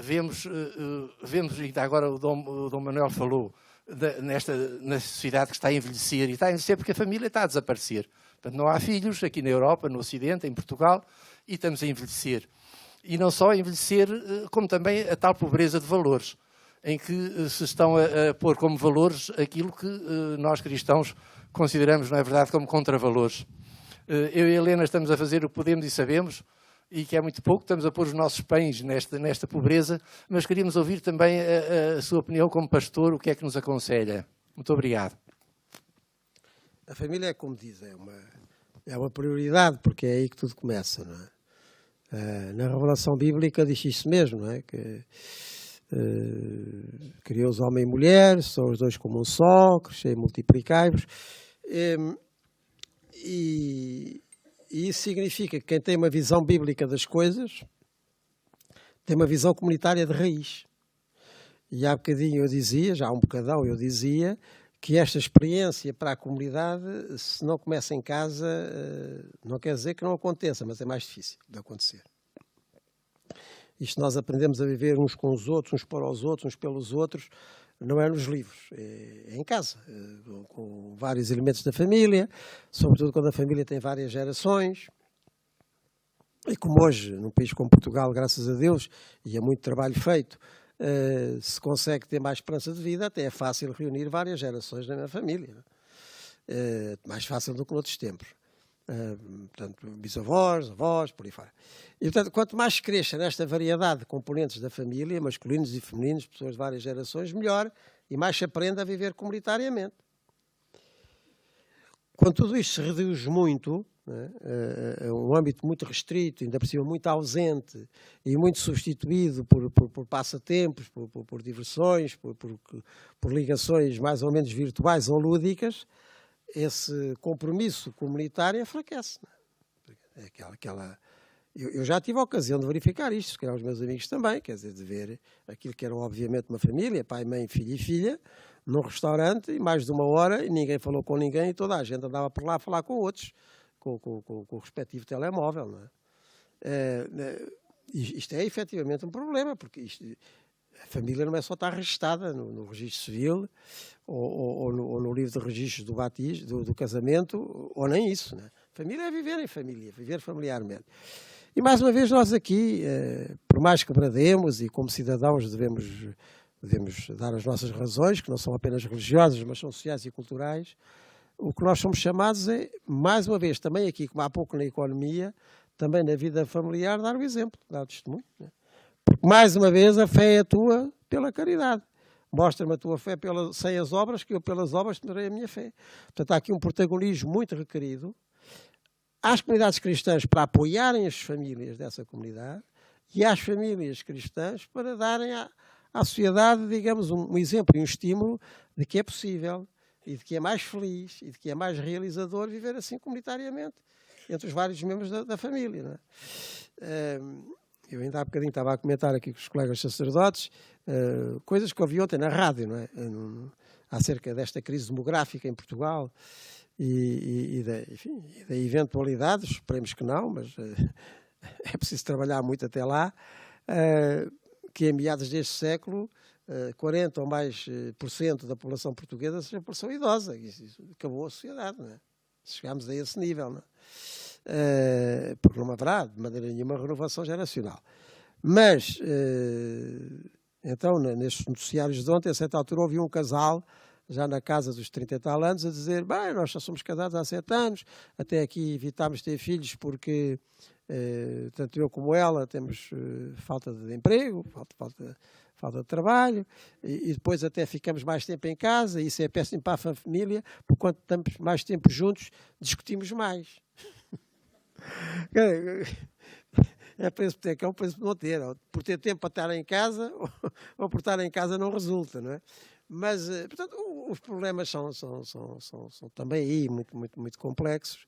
Vemos, e agora o Dom Manuel falou, na sociedade que está a envelhecer, e está a envelhecer porque a família está a desaparecer. Portanto, não há filhos aqui na Europa, no Ocidente, em Portugal, e estamos a envelhecer. E não só a envelhecer, como também a tal pobreza de valores, em que se estão a pôr como valores aquilo que nós cristãos consideramos, não é verdade, como contravalores. Eu e a Helena estamos a fazer o que podemos e sabemos, e que é muito pouco, estamos a pôr os nossos pães nesta pobreza, mas queríamos ouvir também a sua opinião como pastor, o que é que nos aconselha. Muito obrigado. A família é, como diz, é uma prioridade, porque é aí que tudo começa, não é? Na Revelação Bíblica diz isso mesmo, não é? Que criou-os homem e mulher, são os dois como um só, crescei e multiplicai-vos. E isso significa que quem tem uma visão bíblica das coisas tem uma visão comunitária de raiz. E há bocadinho eu dizia, já há um bocadão eu dizia, que esta experiência para a comunidade, se não começa em casa, não quer dizer que não aconteça, mas é mais difícil de acontecer. Isto nós aprendemos a viver uns com os outros, uns para os outros, uns pelos outros, não é nos livros, é em casa, com vários elementos da família, sobretudo quando a família tem várias gerações. E como hoje, num país como Portugal, graças a Deus, e há muito trabalho feito, se consegue ter mais esperança de vida, até é fácil reunir várias gerações na minha família. Mais fácil do que noutros tempos. Portanto, bisavós, avós, por aí fora. E, portanto, quanto mais se cresça nesta variedade de componentes da família, masculinos e femininos, pessoas de várias gerações, melhor, e mais se aprende a viver comunitariamente. Quando tudo isto se reduz muito, é um âmbito muito restrito, ainda por cima muito ausente e muito substituído por passatempos, por diversões, por ligações mais ou menos virtuais ou lúdicas, esse compromisso comunitário enfraquece. Eu já tive a ocasião de verificar isto, se calhar os meus amigos também, quer dizer, de ver aquilo que era obviamente uma família, pai, mãe, filho e filha, num restaurante, e mais de uma hora, e ninguém falou com ninguém, e toda a gente andava por lá a falar com outros, com o respectivo telemóvel. Não é? Isto é efetivamente um problema, porque a família não é só estar registada no registro civil ou no livro de registros do batismo, do casamento, ou nem isso. Né? Família é viver em família, viver familiarmente. E mais uma vez nós aqui, por mais que brademos e como cidadãos devemos dar as nossas razões, que não são apenas religiosas, mas são sociais e culturais, o que nós somos chamados é, mais uma vez, também aqui, como há pouco na economia, também na vida familiar, dar o exemplo, dar o testemunho. Né? Porque, mais uma vez, a fé é tua pela caridade. Mostra-me a tua fé sem as obras, que eu pelas obras te darei a minha fé. Portanto, há aqui um protagonismo muito requerido às comunidades cristãs para apoiarem as famílias dessa comunidade e às famílias cristãs para darem à sociedade, digamos, um exemplo e um estímulo de que é possível e de que é mais feliz e de que é mais realizador viver assim comunitariamente entre os vários membros da família. Não é? Eu ainda há bocadinho estava a comentar aqui com os colegas sacerdotes coisas que ouvi ontem na rádio, não é? Acerca desta crise demográfica em Portugal e da eventualidade, esperemos que não, mas é preciso trabalhar muito até lá, que em meados deste século 40 ou mais por cento da população portuguesa seja população idosa. Isso acabou a sociedade, não é? Chegámos a esse nível, não é? Porque não haverá de maneira nenhuma renovação geracional. Mas, então, nestes noticiários de ontem, a certa altura ouvi um casal, já na casa dos 30 e tal anos, a dizer, bem, nós já somos casados há 7 anos, até aqui evitámos ter filhos porque, tanto eu como ela, temos falta de emprego, falta de trabalho, e depois até ficamos mais tempo em casa, e isso é péssimo para a família, porque quanto estamos mais tempo juntos, discutimos mais. É preço por ter cão, preço por não ter. Por ter tempo para estar em casa, ou por estar em casa não resulta, não é? Mas, portanto, os problemas são também aí muito complexos,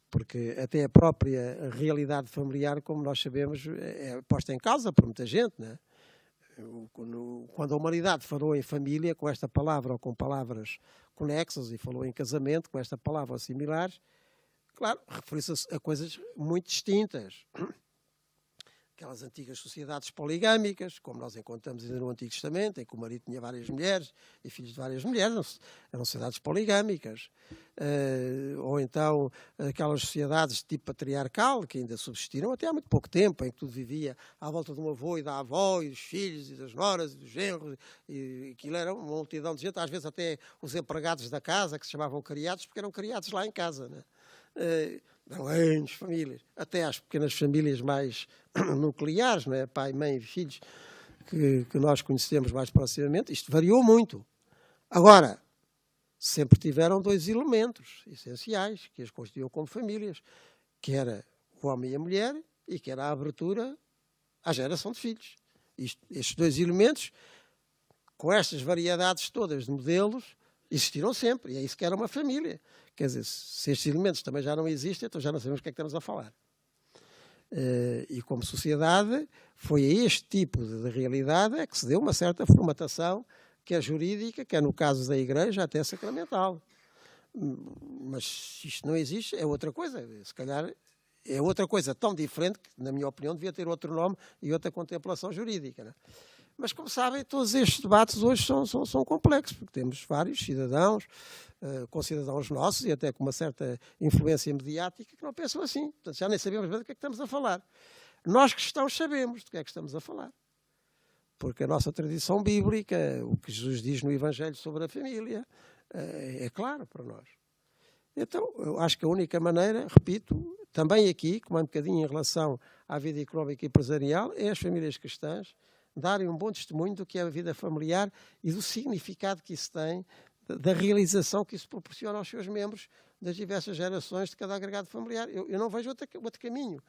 porque até a própria realidade familiar, como nós sabemos, é posta em causa por muita gente, não é? Quando a humanidade falou em família com esta palavra ou com palavras conexas e falou em casamento com esta palavra ou similares, claro, referiu-se a coisas muito distintas. Aquelas antigas sociedades poligâmicas, como nós encontramos ainda no Antigo Testamento, em que o marido tinha várias mulheres e filhos de várias mulheres, eram sociedades poligâmicas. Ou então aquelas sociedades de tipo patriarcal, que ainda subsistiram até há muito pouco tempo, em que tudo vivia à volta de um avô e da avó, e dos filhos, e das noras, e dos genros, e aquilo era uma multidão de gente, às vezes até os empregados da casa, que se chamavam criados, porque eram criados lá em casa, né? Grandes famílias, até às pequenas famílias mais nucleares, não é? Pai, mãe e filhos, que nós conhecemos mais proximamente. Isto variou muito. Agora, sempre tiveram 2 elementos essenciais que as constituíam como famílias, que era o homem e a mulher e que era a abertura à geração de filhos. Estes 2 elementos, com estas variedades todas de modelos, existiram sempre, e é isso que era uma família. Quer dizer, se estes elementos também já não existem, então já não sabemos o que é que estamos a falar. E como sociedade, foi a este tipo de realidade é que se deu uma certa formatação, quer jurídica, quer no caso da Igreja, até sacramental. Mas se isto não existe, é outra coisa. Se calhar é outra coisa tão diferente que, na minha opinião, devia ter outro nome e outra contemplação jurídica. Não é? Mas, como sabem, todos estes debates hoje são complexos, porque temos vários cidadãos, concidadãos nossos e até com uma certa influência mediática que não pensam assim. Portanto, já nem sabemos bem do que é que estamos a falar. Nós cristãos sabemos do que é que estamos a falar. Porque a nossa tradição bíblica, o que Jesus diz no Evangelho sobre a família, é claro para nós. Então, eu acho que a única maneira, repito, também aqui, como é um bocadinho em relação à vida económica e empresarial, é as famílias cristãs darem um bom testemunho do que é a vida familiar e do significado que isso tem, da realização que isso proporciona aos seus membros das diversas gerações de cada agregado familiar. Eu não vejo outro caminho.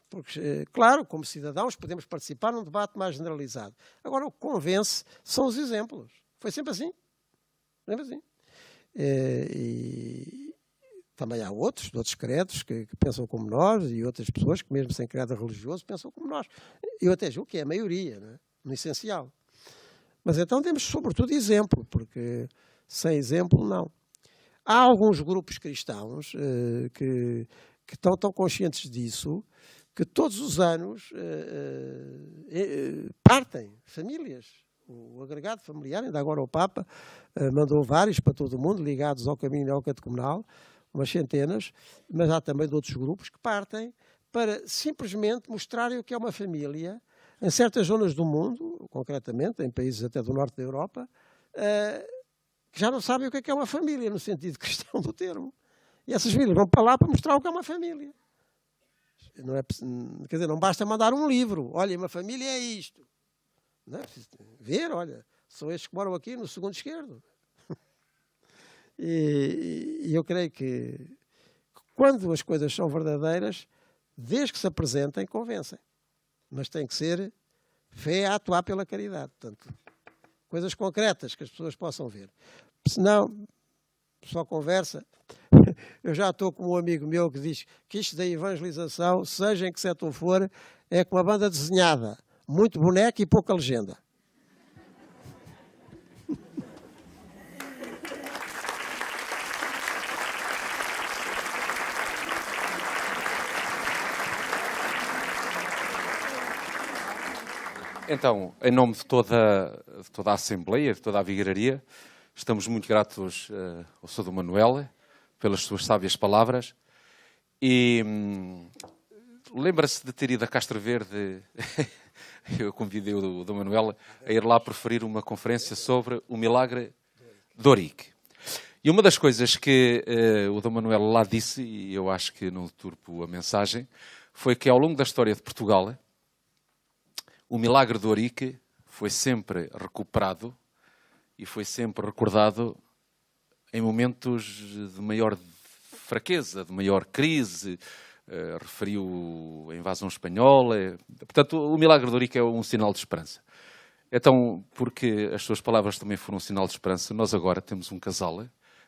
Porque, claro, como cidadãos, podemos participar num debate mais generalizado. Agora, o que convence são os exemplos. Foi sempre assim. Sempre assim. E também há outros, de outros credos, que pensam como nós, e outras pessoas que, mesmo sem credo religioso, pensam como nós. Eu até julgo que é a maioria, não é? No essencial. Mas então temos, sobretudo, exemplo, porque sem exemplo, não. Há alguns grupos cristãos que estão tão conscientes disso, que todos os anos partem famílias. O agregado familiar, ainda agora o Papa mandou vários para todo o mundo, ligados ao caminho neocatecumenal, umas centenas, mas há também de outros grupos que partem para simplesmente mostrarem o que é uma família em certas zonas do mundo, concretamente em países até do norte da Europa, que já não sabem o que é uma família, no sentido cristão do termo. E essas famílias vão para lá para mostrar o que é uma família. Não é, quer dizer, não basta mandar um livro. Olha, uma família é isto. Não é? Ver, olha, são estes que moram aqui no segundo esquerdo. E eu creio que quando as coisas são verdadeiras, desde que se apresentem, convencem. Mas tem que ser fé a atuar pela caridade. Portanto, coisas concretas que as pessoas possam ver. Senão, só conversa. Eu já estou com um amigo meu que diz que isto da evangelização, seja em que setor for, é como uma banda desenhada. Muito boneco e pouca legenda. Então, em nome de toda a Assembleia, de toda a Vigararia, estamos muito gratos ao Sr. Dom Manuel pelas suas sábias palavras. E lembra-se de ter ido a Castro Verde? Eu convidei o Dom Manuel a ir lá proferir uma conferência sobre o milagre de Ourique. E uma das coisas que o Dom Manuel lá disse, e eu acho que não turpo a mensagem, foi que ao longo da história de Portugal, o milagre de Ourique foi sempre recuperado e foi sempre recordado em momentos de maior fraqueza, de maior crise. Referiu a invasão espanhola. Portanto, o milagre de Ourique é um sinal de esperança. Então, porque as suas palavras também foram um sinal de esperança, nós agora temos um casal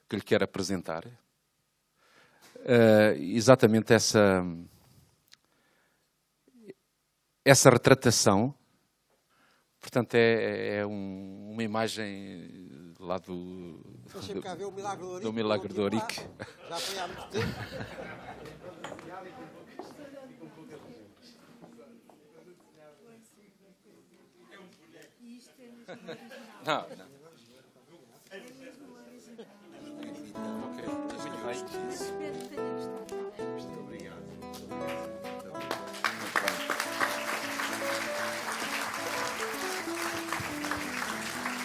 que lhe quer apresentar exatamente essa retratação. Portanto, é uma imagem lá do milagre de Ourique. Já foi há muito tempo. Não.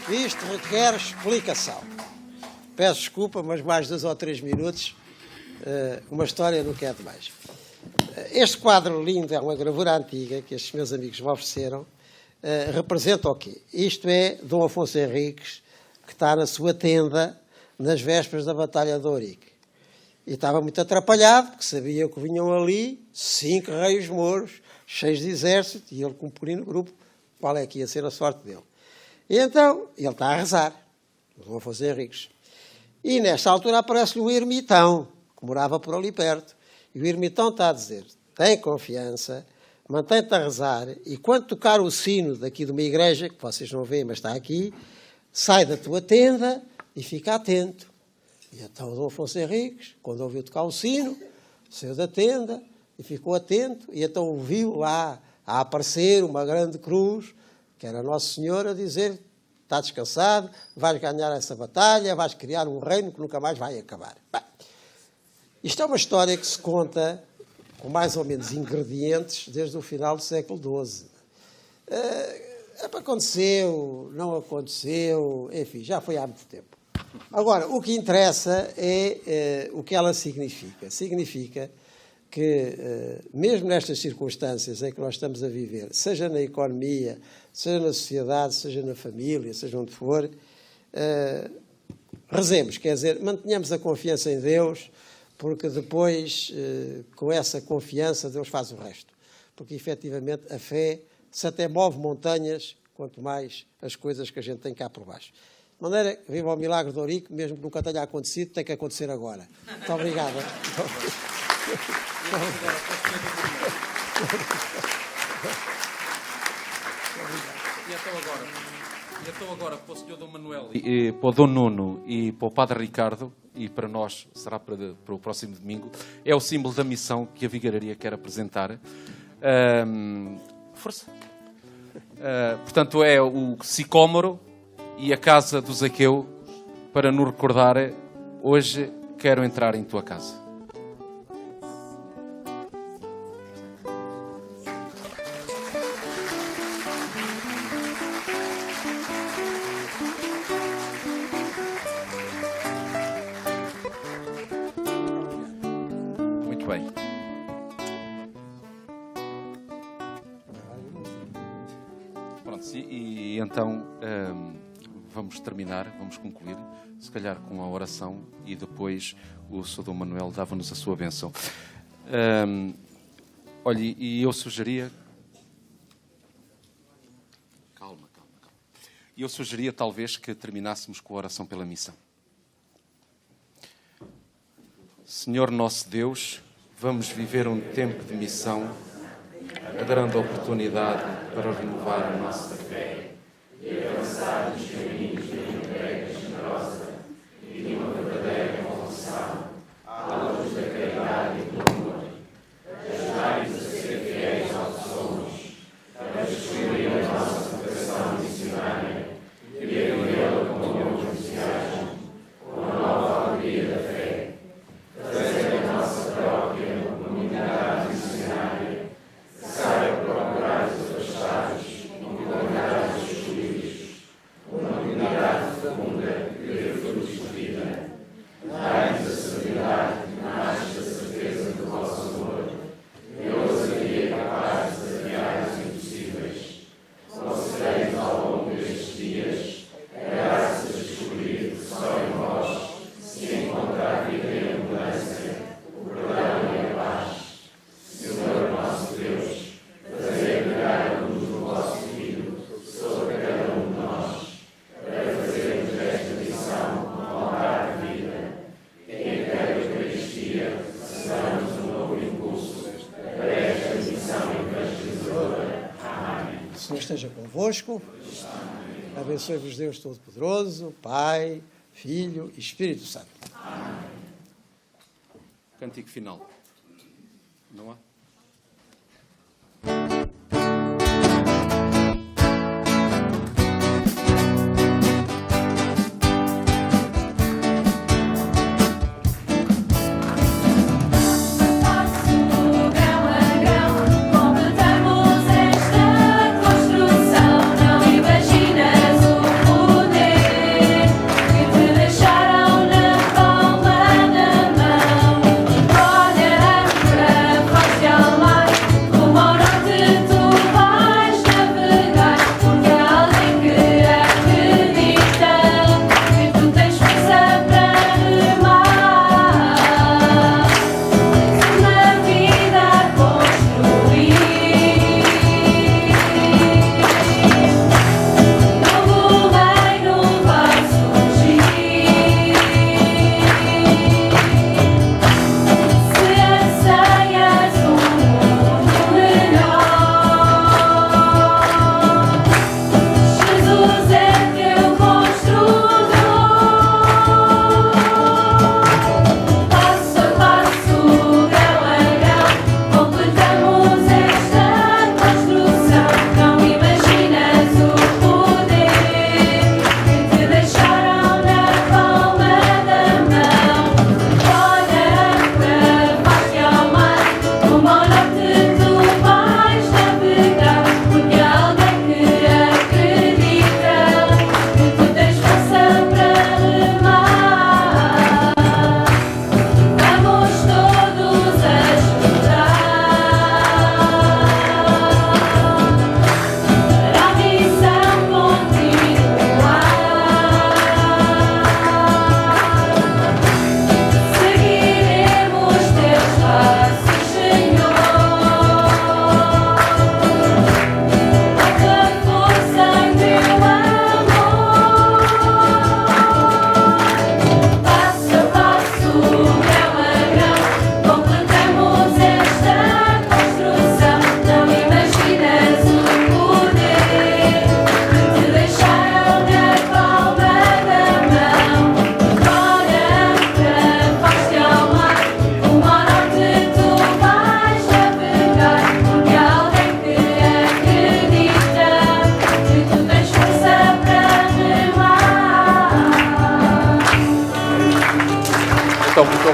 Isto requer explicação. Peço desculpa, mas mais 2 ou 3 minutos, uma história não quer demais. Este quadro lindo é uma gravura antiga que estes meus amigos me ofereceram. Representa o quê? Isto é Dom Afonso Henriques, que está na sua tenda nas vésperas da Batalha de Ourique. E estava muito atrapalhado, porque sabia que vinham ali 5 reis mouros, cheios de exército, e ele com um pequenino grupo, qual é que ia ser a sorte dele. E então, ele está a rezar, o Dom Afonso Henriques. E nesta altura aparece-lhe o ermitão, que morava por ali perto. E o ermitão está a dizer, tem confiança, mantém-te a rezar, e quando tocar o sino daqui de uma igreja, que vocês não veem, mas está aqui, sai da tua tenda e fica atento. E então o Dom Afonso Henriques, quando ouviu tocar o sino, saiu da tenda e ficou atento, e então ouviu lá a aparecer uma grande cruz, que era Nosso Senhor, a dizer: está descansado, vais ganhar essa batalha, vais criar um reino que nunca mais vai acabar. Bem, isto é uma história que se conta com mais ou menos ingredientes desde o final do século XII. Aconteceu, não aconteceu, enfim, já foi há muito tempo. Agora, o que interessa é o que ela significa. Significa que, mesmo nestas circunstâncias em que nós estamos a viver, seja na economia, seja na sociedade, seja na família, seja onde for, rezemos, quer dizer, mantenhamos a confiança em Deus, porque depois, com essa confiança, Deus faz o resto. Porque, efetivamente, a fé se até move montanhas, quanto mais as coisas que a gente tem cá por baixo. De maneira que viva o milagre de Ourique, mesmo que nunca tenha acontecido, tem que acontecer agora. Muito obrigado. E então agora, para o Sr. Dom Manuel, e para o Dom Nuno e para o Padre Ricardo, e para nós, será para o próximo domingo, é o símbolo da missão que a Vigararia quer apresentar. Força! Portanto, é o sicômoro e a casa do Zaqueu, para nos recordar: hoje quero entrar em tua casa. Muito bem. Pronto, e então vamos terminar, vamos concluir, se calhar com a oração, e depois o Sr. Dom Manuel dava-nos a sua bênção. Olha, e eu sugeria... Calma. E eu sugeria talvez que terminássemos com a oração pela missão. Senhor nosso Deus, vamos viver um tempo de missão, dando a oportunidade para renovar a nossa fé e avançar nos caminhos de uma entrega generosa e de uma verdadeira evolução à luz da caridade e do amor. Ajudai-nos a ser fiéis ao que somos, a descobrir a nossa vocação missionária e a vivê-la com novo entusiasmo, com a nova alegria da fé. Fazer a nossa própria comunidade missionária, que saiba procurar os afastados, encontrar os excluídos, uma comunidade fecunda que dê frutos de vida. Dai-nos a serenidade que nasce da certeza do vosso amor, e a ousadia capaz de desafiar os impossíveis. Concedei-nos ao longo destes dias a graça de descobrir que só em vós se encontra a vida e a abundância, o perdão e a paz. Senhor nosso Deus, fazei brilhar a luz do vosso Filho sobre cada um de nós, para fazermos desta missão um altar de vida, e em cada Eucaristia sejamos um novo impulso para esta missão evangelizadora. Amém. O Senhor esteja convosco. Abençoe-vos Deus Todo-Poderoso, Pai, Filho e Espírito Santo. Cântico final. Não há? Grão a grão, completamos esta construção. Não imaginas o poder que te deixaram na palma da mão. Olha para a face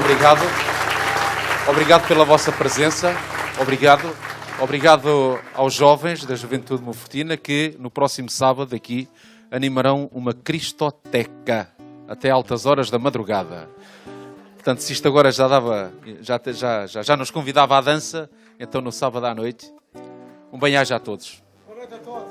obrigado. Obrigado pela vossa presença. Obrigado. Obrigado aos jovens da Juventude Mofetina que no próximo sábado aqui animarão uma cristoteca até altas horas da madrugada. Portanto, se isto agora já nos convidava à dança, então no sábado à noite, um bem-aja a todos. Boa noite a todos.